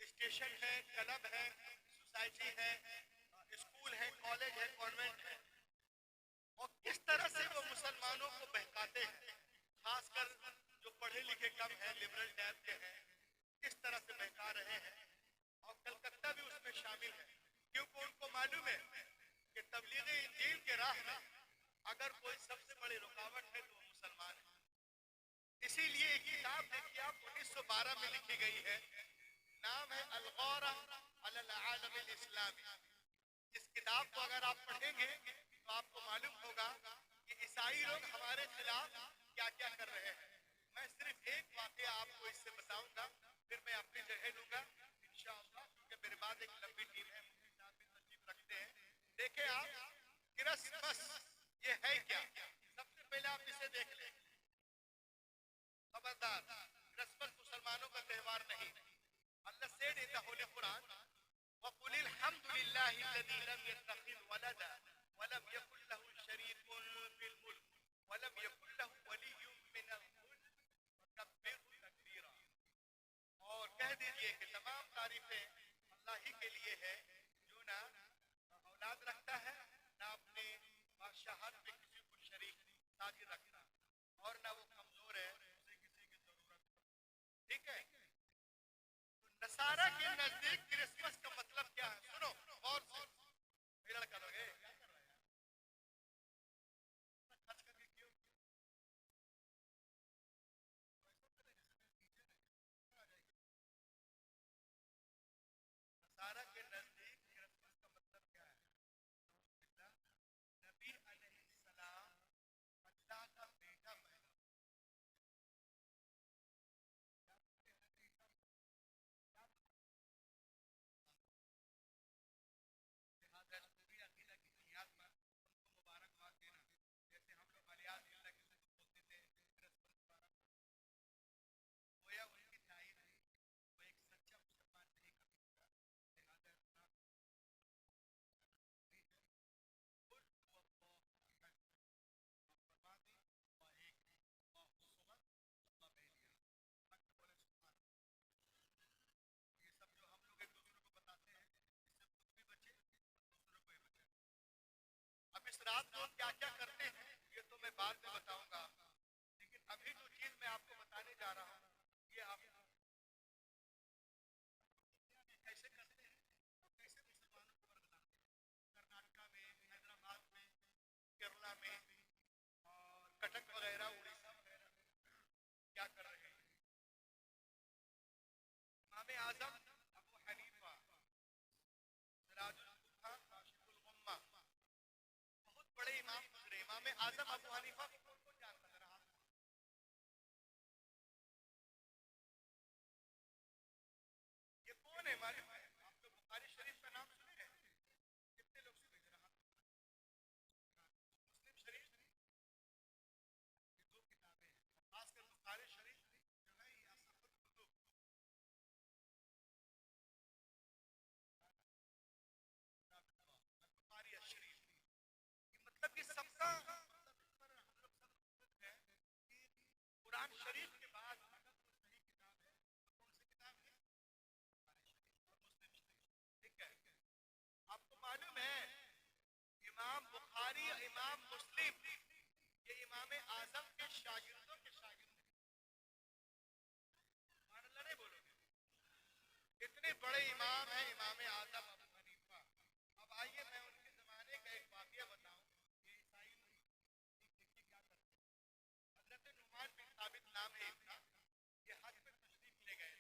स्टेशन है, क्लब है, सोसाइटी है, स्कूल है, कॉलेज है, कॉन्वेंट है। और किस तरह से वो मुसलमानों को बहकाते हैं, खासकर जो पढ़े लिखे कम हैं, लिबरल टाइप के हैं, किस तरह से बहका रहे हैं। और कलकत्ता भी उसमें शामिल है, क्योंकि उनको मालूम है कि तबलीग इंजील के राह में अगर कोई सबसे बड़ी रुकावट है तो वो मुसलमान है। इसीलिए एक किताब देखिए आप 1912 में लिखी गई है, नाम है अल-गौरा अलल आलम अल इस्लामी। इस किताब को अगर आप पढ़ेंगे तो आपको मालूम होगा कि ईसाई लोग हमारे खिलाफ क्या क्या कर रहे हैं। मैं सिर्फ एक वाकया आपको इससे बताऊंगा, फिर मैं अपनी जगह लूंगा इंशाअल्लाह, क्योंकि मेरे बाद एक लंबी टीम है, तशरीफ रखते हैं। देखें आप, क्रिसमस ये है क्या? सबसे पहले आप इसे देख लें। खबरदार, क्रिसमस मुसलमानों का त्योहार नहीं। Allah said in the holy Quran, वकुलिल हम्दुलिल्लाहि अल्लज़ी लम यत्तखिज़ वलदा वलम यकुल लहु शरीकुन फिल मुल्क वलम यकुल लहु वलिय्युम मिनल मुल्क वकब्बिरहु तकबीरा। और कह दीजिए कि तमाम तारीफें अल्लाह ही के लिए है, जो ना औलाद रखता है, ना अपने बादशाहत में किसी को शरीक साझी रखता, और ना वो कमजोर है, उसे किसी की जरूरत। ठीक है, नसारा के नजदीक क्रिसमस का मतलब क्या है? सुनो गौर से, मेरा लड़का लोग क्या कर रहा है, खर्च करके क्यों? नसारा के नजदीक क्रिसमस का मतलब क्या है? नबी अलैहिस्सलाम अल्लाह का बेटा पैदा, लिहाजा पूरी अकीदा की बुनियाद पर उनको मुबारकबाद देना, जैसे हम लोग अलियाद बिल्लाह किसी को बोलते थे क्रिसमस मुबारक, गोया उनकी तारीफ है, वो एक सच्चा मुसलमान नहीं कर सकता। लिहाजा ये सब जो हम लोग एक दूसरे को बताते हैं, इससे खुद भी बचे, दूसरों को भी बचे। अब इस रात को क्या क्या करते हैं ये तो मैं बाद में बताऊंगा, लेकिन अभी जो चीज मैं आपको बताने जा रहा हूँ ये आप कैसे करते हैं और कैसे मुसलमानों को बरगलाते हैं। कर्नाटका में, हैदराबाद में, केरला में और कटक वगैरह, उड़ीसा वगैरह क्या कर रहे हैं। इमाम आजम अबू हनीफा सिराजुल हुदा काशिफुल गुम्मा, बहुत बड़े इमाम गुजरे। इमाम आजम अबू हनीफा को कौन कौन जानता है? जरा ये कौन है? मालूम है आप लोग बुखारी शरीफ का नाम सुने हैं? कितने लोग सुने? जरा हाथ। मुस्लिम शरीफ, ये दो किताबें हैं, खासकर बुखारी शरीफ जो है ये असफुल कुतुब, बुखारी शरीफ, ये मतलब ये सबका मतलब इस पर हम लोग सब मुतफिक हैं कि कुरान शरीफ के बाद अगर कोई सही किताब है तो कौन सी किताब है? बुखारी शरीफ और मुस्लिम शरीफ। ठीक है, आपको मालूम है इमाम बुखारी, इमाम मुस्लिम ये इमाम आजम के शागिर्दों के शागिर्द हैं। मान अल्लाह नहीं बोलोगे, इतने बड़े इमाम हैं इमाम आजम अबू हनीफा। अब आइए मैं उनके जमाने का एक वाकया बताऊं। ये ईसाई देखिए क्या करते हैं। हजरत नुमान बिन साबित नाम है इनका, ये हज पे तशरीफ ले गए।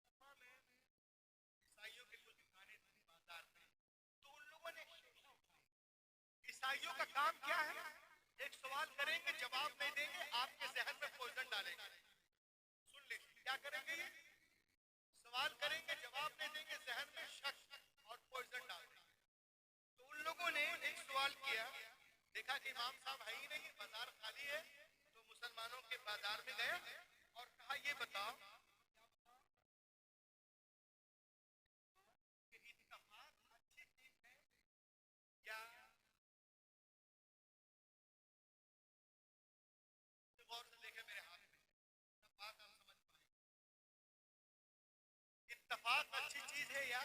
कुफा में ईसाइयों की कुछ दुकानें थी बाजार में, तो उन लोगों ने शीशा उठाया। ईसाइयों का काम क्या है? एक सवाल करेंगे, जवाब नहीं देंगे, आपके जहन में पॉइजन डालेंगे। सुन लीजिए क्या करेंगे ये, सवाल करेंगे, जवाब नहीं देंगे, जहन में शक और पॉइजन डाल देंगे। तो उन लोगों ने एक सवाल किया, देखा कि इमाम साहब है ही नहीं, बाजार खाली है, तो मुसलमानों के बाजार में गया और कहा ये बताओ कि इत्तेफाक अच्छी चीज है या इत्तफाक अच्छी चीज है या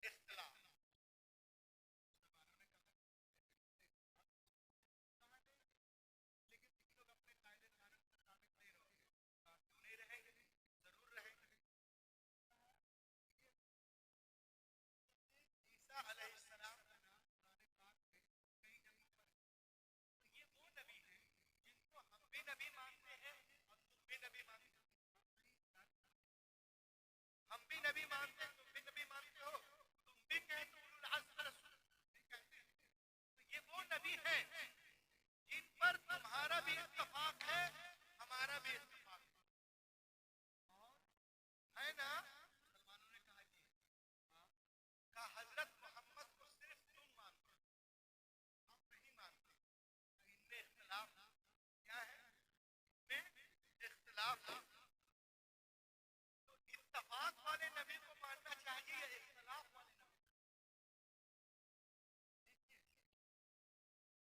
इख्तिलाफ? नहीं रहेंगे, जरूर रहेंगे। ईसा अलैहिस्सलाम ये वो नबी है जिनको हम भी नबी मानते हैं और तुम भी नबी मानते हो। हम भी नबी मानते हैं, तुम भी नबी मानते हो। तुम भी कहते हो उलुल अज़्म रसूल भी कहते हैं। तो ये वो नबी हैं जिन पर तुम्हारा भी इत्तफाक है, हमारा भी इत्तफाक है ना। मुसलमानों ने कहा कि का हजरत मोहम्मद को सिर्फ तुम मानते हो, हम नहीं मानते। इनमें इख्तिलाफ क्या है? इनमें इख्तिलाफ है। तो इत्तफाक वाले नबी को मानना चाहिए या इख्तिलाफ वाले नबी?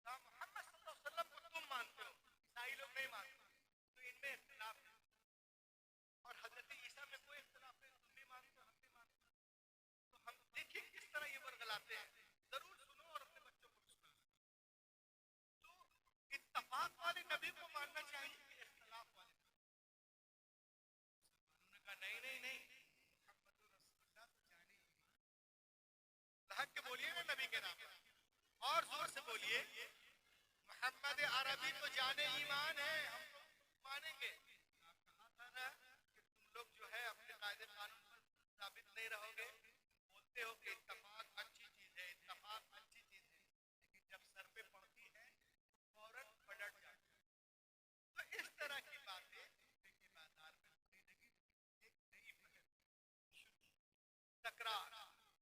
का मोहम्मद सल्लल्लाहु अलैहि वसल्लम को तुम मानते हो, ईसाई लोग नहीं मानते, तो इनमें इख्तिलाफ है। और हजरत ईसा में कोई इख्तिलाफ नहीं, तुम भी मानते हो, हम भी मानते हो। तो हम देखिए किस तरह ये वर्गलाते हैं। जरूर सुनो और अपने बच्चों को भी सुना। तो इत्तफाक वाले नबी को मानना चाहिए कि इख्तिलाफ वाले नबी? उन्होंने कहा नहीं नहीं नहीं, मुहम्मदुर रसूलुल्लाह तो जाने ही नहीं। हक के बोलिए ना नबी के नाम पर, और जोर से बोलिए, मोहम्मद अरबी तो जाने ईमान है, हम लोग मानेंगे। कहा था ना कि तुम लोग जो है अपने कायदे कानून पर साबित नहीं रहोगे। बोलते हो कि इत्तफाक अच्छी चीज है, इत्तफाक अच्छी चीज है, लेकिन जब सर पे पड़ती है फौरन पलट जाते हैं। तो इस तरह की बातें के बाजार में होने लगी। एक नई पहल, तकरार,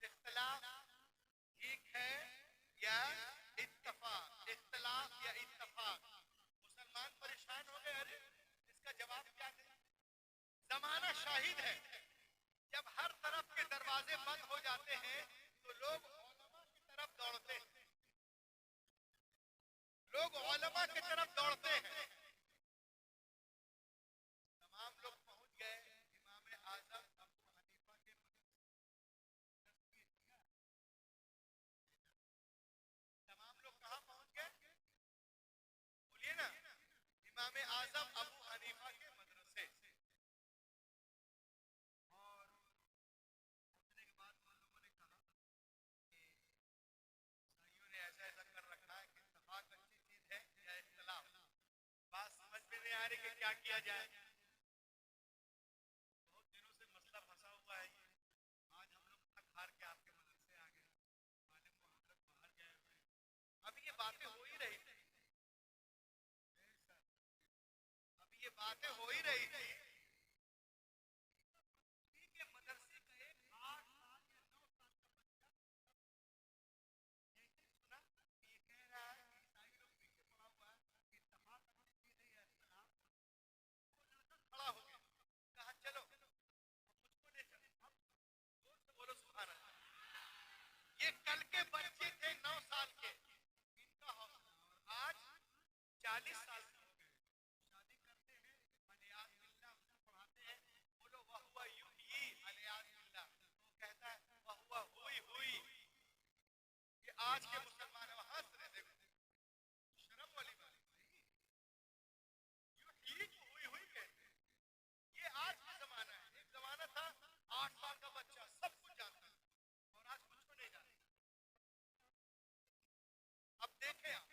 इख्तिलाफ ठीक है या इत्तफाक, इख्तिलाफ या इत्तफाक। मुसलमान परेशान हो गए, अरे इसका जवाब क्या दें? जमाना शाहिद है, जब हर तरफ के दरवाजे बंद हो जाते हैं तो लोग उलमा की तरफ दौड़ते हैं, लोग उलमा की तरफ दौड़ते हैं। तमाम लोग पहुंच गए इमाम आजम अबू हनीफा के तमाम लोग कहाँ पहुंच गए? बोलिए ना, इमाम आजम अबू हनीफा के मदरसे। और पहुंचने के बाद उन लोगों ने कहा कि ईसाइयों ने ऐसा ऐसा कर रखा है कि इत्तफाक अच्छी चीज है या इख्तिलाफ। बात समझ में नहीं आ रही कि क्या किया जाए। बहुत दिनों से मसला फंसा हुआ है ये। आज हम लोग थक हार के आपके मदरसे आ गए, मालूम को हजरत बाहर गए हुए हैं। अभी ये बातें हो ही रही थी, अभी ये बातें हो ही रही थी के मदरसे का एक 8 साल या 9 साल का बच्चा यही सुना कि ये कह रहा है कि ईसाई लोग पीछे पड़ा हुआ है, इत्तफाक अच्छी चीज है या इख्तिलाफ। वो लड़का खड़ा हो गया, कहा चलो मुझको ले चलो। अब जोर से बोलो सुभान अल्लाह। ये कल के बच्चे थे 9 साल के, इनका हौसला, और आज 40 साल के हो गए, शादी करते हैं, अलियाज़ बिल्लाह, उसको पढ़ाते हैं, बोलो वह हुआ युही, अलियाज़ बिल्लाह, वो कहता है वह हुआ हुई हुई। ये आज के मुसलमान हैं, हंस रहे, देखो शर्म वाली बात नहीं, युही को हुई हुई कहते हैं। ये आज का जमाना है, एक जमाना था 8 साल का बच्चा सब कुछ जानता है, और आज कुछ को नहीं जानता। अब देखें आप,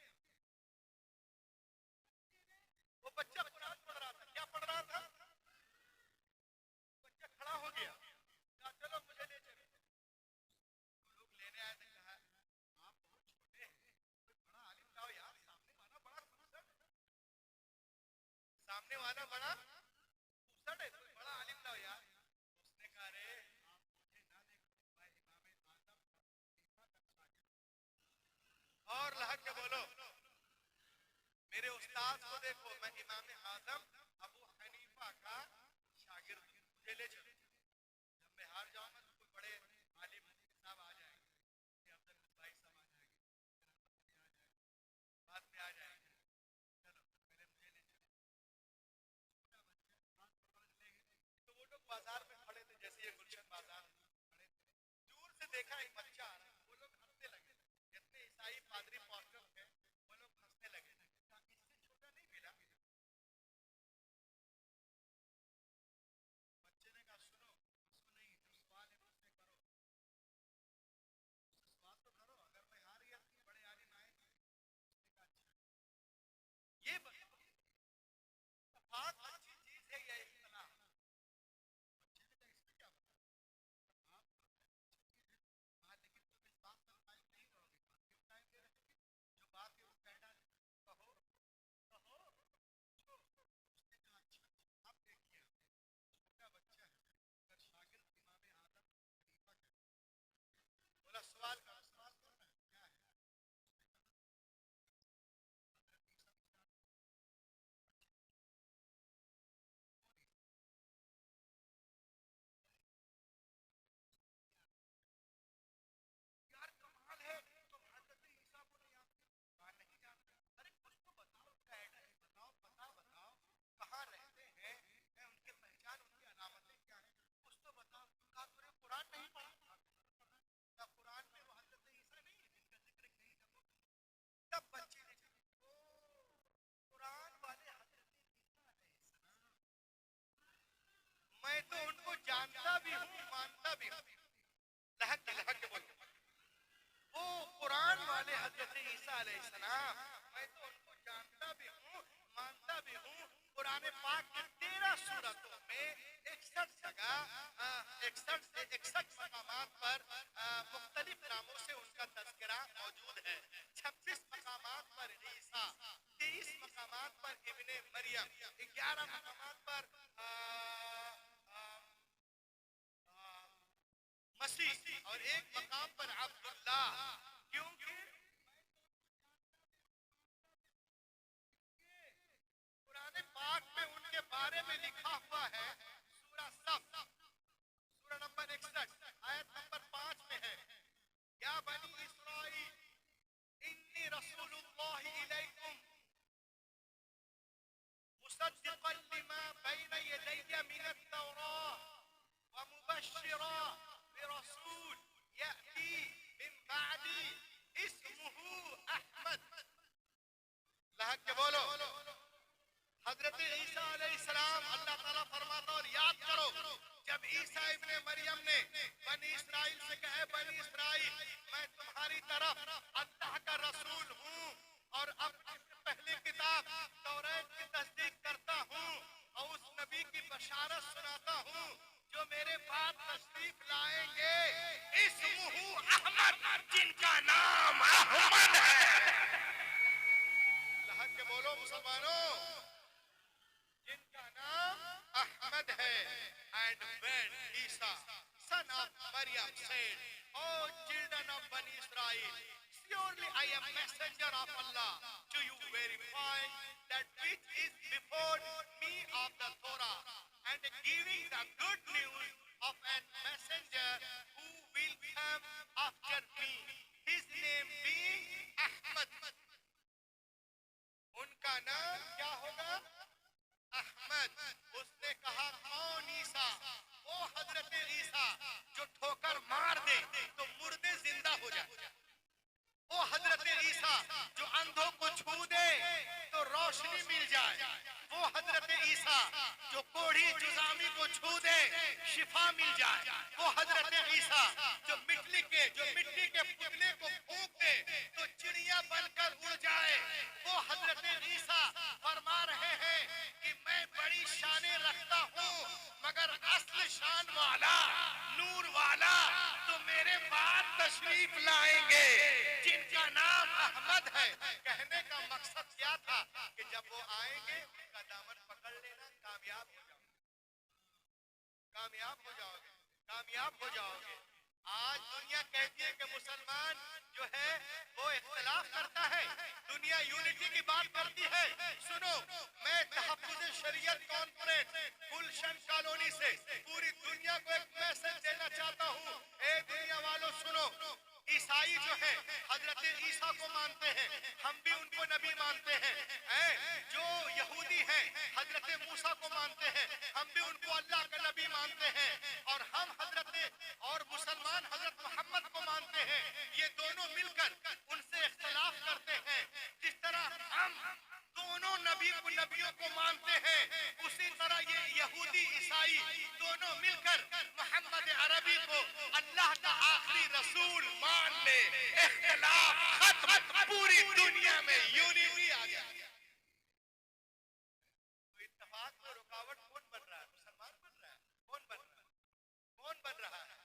वो बच्चा कुरान पढ़ रहा था, क्या पढ़ रहा था? बच्चा खड़ा हो गया, कहा चलो मुझे ले चलो। तो लोग लेने आए थे, कहा आप बहुत छोटे हैं, कोई बड़ा आलिम लाओ यार, सामने वाला बड़ा खूबसूरत है, सामने वाला बड़ा खूबसूरत है, कोई बड़ा आलिम लाओ यार। उसने कहा अरे आप मुझे ना देखो, मैं इमाम आजम खलीफा का शागिर्द। और लहक के बोलो, मेरे उस्ताद को देखो, मैं इमाम आजम अबू हनीफा का शागिर्द हूं, मुझे ले चलो। जब मैं हार जाऊंगा तो कोई बड़े आलिम साहब आ जाएंगे, अब्दुल भाई साहब आ जाएंगे, बाद में आ जाएंगे, चलो पहले मुझे ले चलो। छोटा बच्चा बात पकड़ लेंगे। तो वो लोग बाजार में खड़े थे, जैसे ये गुलशन बाजार देखा एक बच्चा आ रहा, वो लोग हंसने लगे, जितने ईसाई पादरी पॉस्टर थे वो लोग हंसने लगे, इससे छोटा नहीं मिला। बच्चे ने कहा सुनो, हंसो नहीं, जो सवाल है मुझसे करो, सवाल तो करो, अगर मैं हार गया तो बड़े आगे ना आए। ये बहुत अच्छी चीज है ये इख्तिलाफ। बच्चे ने कहा इसमें क्या बात है? हाँ, लेकिन तुम इस बात पर कायम नहीं रहोगे, क्यों कायम नहीं रहोगे? जो बात है वो कह डाले, कहो कहो पूछो। उसने कहा अच्छा, आप देखिए, छोटा बच्चा है, अगर शागिर्द इमाम आदम खलीफा कहते, बोला सवाल करो, सवाल करो ना, क्या है? यार कमाल है, तुम हजरत ईसा को नहीं जानते? कहा नहीं जानते। अरे कुछ तो बताओ, उनका एड्रेस बताओ, पता बताओ, कहाँ रहते हैं, उनके पहचान, उनकी अलामतें क्या है, कुछ तो बताओ। कहा तूने कुरान नहीं पढ़ा? कहा कुरान में वो हजरत ईसा नहीं है जिनका जिक्र नहीं था? तब बच्चे ने कहा ओ, कुरान वाले हजरत ईसा अलैहिस्सलाम, मैं तो उनको जानता भी हूँ, मानता भी हूँ। लहक के बोलो, वो कुरान वाले हजरत ईसा अलैहिस्सलाम, मैं तो उनको जानता भी हूँ, मानता भी हूँ। कुरान पाक के 13 सूरतों में 61 जगह 61 से 61 मकामात पर मुख्तलिफ नामों से उनका तज़किरा मौजूद है। 26 मकामात पर ईसा, 23 मकामात पर इब्ने मरियम, 11 मकामात पर मसीह और एक मकाम पर अब्दुल्लाह। क्योंकि कुरान पाक में उनके बारे में लिखा हुआ है, सूरा सफ, सूरा नंबर 61 आयत नंबर 5 में है, या बनी इस्राईल इन्नी रसूलुल्लाहि इलैकुम मुसद्दिक़न लिमा बैन यदैया मिनत तौराह व मुबश्शिरन बिरसूल याती मिन बादी इस्मुहु अहमद। लहक के बोलो, हजरत ईसा अलैहिस्सलाम, अल्लाह ताला फरमाता और याद करो, जब ईसा इब्ने मरियम ने बनी इस्राइल से कहे, बनी इस्राइल मैं तुम्हारी तरफ अल्लाह का रसूल हूँ और अब पहली किताब तौरात की तस्दीक करता हूँ और उस नबी की बशारत सुनाता हूँ जो मेरे बाद तशरीफ लाएंगे, इस्मुहु अहमद, जिनका नाम अहमद है। लहक के बोलो मुसलमानों, जिनका नाम अहमद है। And when Isa, son of Maryam, said, "O children of Bani Israel, surely I am messenger of Allah to you, verifying that which is before me of the Torah, and giving the good news of a messenger who will come after me, his name being Ahmad." उनका नाम क्या होगा? अहमद। उसने कहा कौन ईसा? वो हजरत ईसा जो ठोकर मार दे तो मुर्दे जिंदा हो जाए, वो हजरत ईसा जो अंधों को छू दे तो रोशनी मिल जाए, वो हजरत ईसा जो कोढ़ी जुजामी को छू दे शिफा मिल जाए, वो हजरत ईसा जो मिट्टी के पुतले को फूंक दे तो चिड़िया बनकर उड़ जाए, वो हजरत ईसा फरमा रहे हैं कि मैं बड़ी शानें रखता हूँ मगर असल शान वाला, नूर वाला तो मेरे बाद तशरीफ लाएंगे, जिनका नाम अहमद है। कहने का मकसद क्या था कि जब वो आएंगे उनका दामन पकड़ लेना, कामयाब हो जाओगे, कामयाब हो जाओगे, कामयाब हो जाओगे। आज दुनिया कहती है कि मुसलमान जो है वो इख्तिलाफ करता है, दुनिया यूनिटी की बात करती है। सुनो, मैं तहफ्फुज़ शरीयत कॉन्फ्रेंस गुलशन कॉलोनी से पूरी दुनिया को एक मैसेज देना चाहता हूँ। ए दुनिया वालों सुनो, ईसाई जो है हजरत ईसा को मानते हैं, हम भी उनको नबी मानते हैं। जो यहूदी हैं हजरत मूसा को मानते हैं, हम भी उनको अल्लाह का नबी मानते हैं। और हम और मुसलमान हजरत मोहम्मद को मानते हैं। ये दोनों मिलकर उनसे इख्तिलाफ करते हैं। जिस तरह हम दोनों नबियों को मानते हैं, उसी तरह ये यहूदी ईसाई दोनों मिलकर मोहम्मद अरबी को अल्लाह का आखिरी रसूल मान ले। इख्तिलाफ खत्म, पूरी दुनिया में यूनिटी आ जाए। तो इत्तेफाक में रुकावट कौन बन रहा है? मुसलमान बन रहा है? कौन बन रहा है? कौन बन रहा है?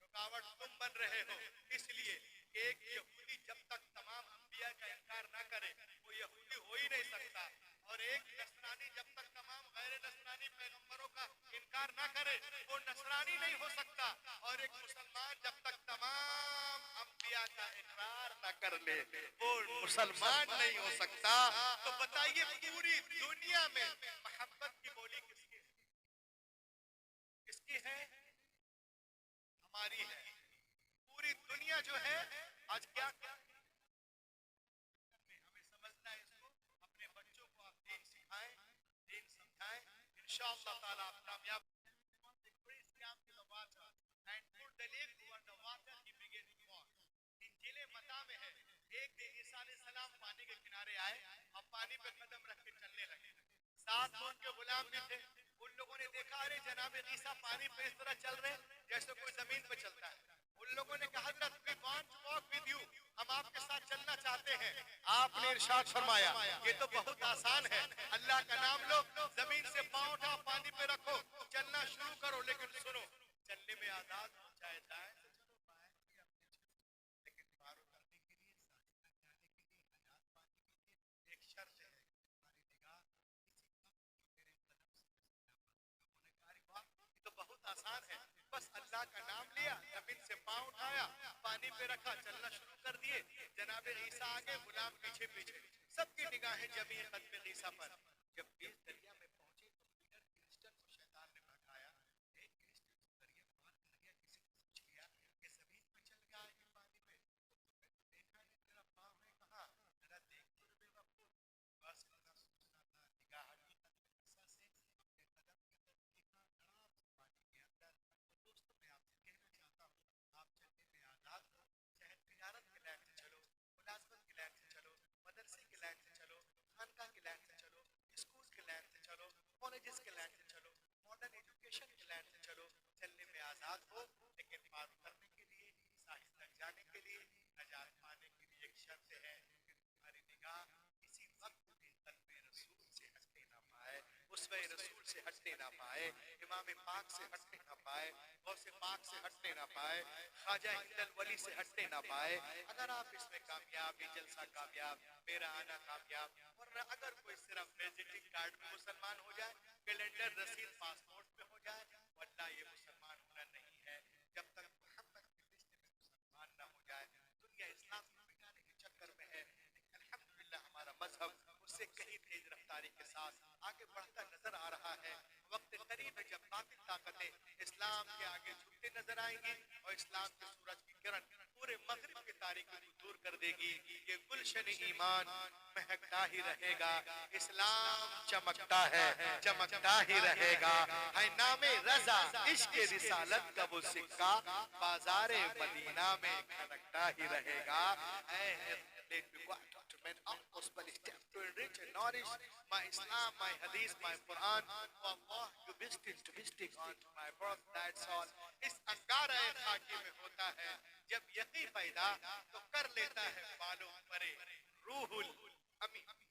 रुकावट तुम बन रहे हो। इसलिए एक यहूदी जब तक तमाम अंबिया का इनकार ना करे वो यहूदी हो ही नहीं सकता। और एक नस्रानी जब तक तमाम गैर नस्रानी पैगंबरों का इनकार ना करे वो नस्रानी नहीं हो सकता। और एक मुसलमान जब तक तमाम अंबिया का इकरार ना कर ले वो मुसलमान नहीं हो सकता। तो बताइए पूरी दुनिया में मोहब्बत की बोली किसकी है? किसकी है? हमारी है। पूरी दुनिया जो है आज क्या हमें समझना है इसको। अपने बच्चों को आप दीन सिखाएं, दीन समझाएं, इंशाअल्लाह ताला आप कामयाब। इंजील मता में है एक दिन ईसा अलैहिस्सलाम पानी के किनारे आए और पानी पे कदम रख के चलने लगे। साथ में उनके गुलाम भी थे। उन लोगों ने देखा अरे जनाब ईसा पानी पे इस तरह चल रहे जैसे कोई जमीन पे चलता है। उन लोगों ने कहा हज़रत we want to walk with you, हम आपके साथ चलना चाहते हैं। आपने इरशाद फरमाया ये तो बहुत आसान है, अल्लाह का नाम लो, जमीन से पांव उठाओ, पानी पे रखो, चलना शुरू करो। लेकिन सुनो, चलने में आजाद हो जाए दाएं से चलो बाएं से या पीछे, लेकिन पार उतरने के लिए साथ तक जाने के लिए आजाद पाने के लिए एक शर्त है, हमारी निगाह किसी वक्त तेरे कदम से उन्होंने कहा ये तो बहुत आसान है, बस अल्लाह का नाम लिया, जमीन से पांव उठाया, पानी पे रखा, चलना शुरू कर दिए। जनाब ईसा आगे, गुलाम पीछे पीछे, सबकी निगाहें जमी कदम ईसा पर। जब इस दरिया में पहुंचे तो लीडर क्रिश्चियन को शैतान ने भड़काया। एक क्रिश्चियन दरिया पार कर गया, किसी ने पूछ लिया कि जमीन पे चल गया है कि पानी पे, तो तुम्हें तो देखा नहीं, तेरा पांव है कहाँ, जरा देख तो बेवकूफ। बस इतना सोचना था, निगाह हटी कदम ईसा से, अपने कदम के अंदर देखा, आराम से पानी के अंदर। तो दोस्तों मैं आपसे कहना चाहता हूँ आप चलने में आजाद हो, चाहे तिजारत के लाइन से चलो, मुलाजमत के लाइन से चलो, मदरसे के लाइन से चलो, खानका के लाइन से चलो, स्कूल के लाइन से चलो, कॉलेजेस के लाइन से चलो, मॉडर्न एजुकेशन के लाइन से चलो, चलने में आजाद हो। लेकिन पार उतरने के लिए, साहिल तक जाने के लिए, नजात पाने के लिए एक शर्त है कि तुम्हारी निगाह किसी वक्त भी कल्बे रसूल से हटने ना पाए, उसवे रसूल से हटने ना पाए, इमाम पाक से हटने ना पाए, गौसे पाक से हटने ना पाए, ख्वाजा हिंदल वली से हटने ना पाए। अगर आप इसमें कामयाब, ये जलसा कामयाब, मेरा आना कामयाब, वरना अगर कोई सिर्फ विजिटिंग कार्ड में मुसलमान हो जाए, कैलेंडर रसीद पासपोर्ट पे हो जाए, वल्लाह ये मुसलमान होना नहीं है। जब तक मोहम्मद के रिश्ते में मुसलमान ना हो जाए, दुनिया इस्लाम को मिटाने के चक्कर में है। लेकिन अल्हम्दुलिल्लाह हमारा मजहब उससे कहीं तेज रफ्तारी के साथ आगे बढ़ता नजर आ रहा है। वक्त करीब है जब बातिल ताकतें इस्लाम के आगे झुकते नजर आएंगी और इस्लाम के सूरज की किरण पूरे मगरिब की तारीकी को दूर कर देगी। ये गुलशन ईमान महकता ही रहेगा, इस्लाम चमकता है, चमकता ही रहेगा। है नामे रजा इश्क रिसालत का वो सिक्का बाजारे मदीना में खनकता ही रहेगा। To enrich and nourish my Islam, my Hadith, my Quran, for Allah to bestow on my birth, that's all. इस अंगारा खाकी में होता है जब यकीन पैदा तो कर लेता है बालों परे रूहुल अमीन।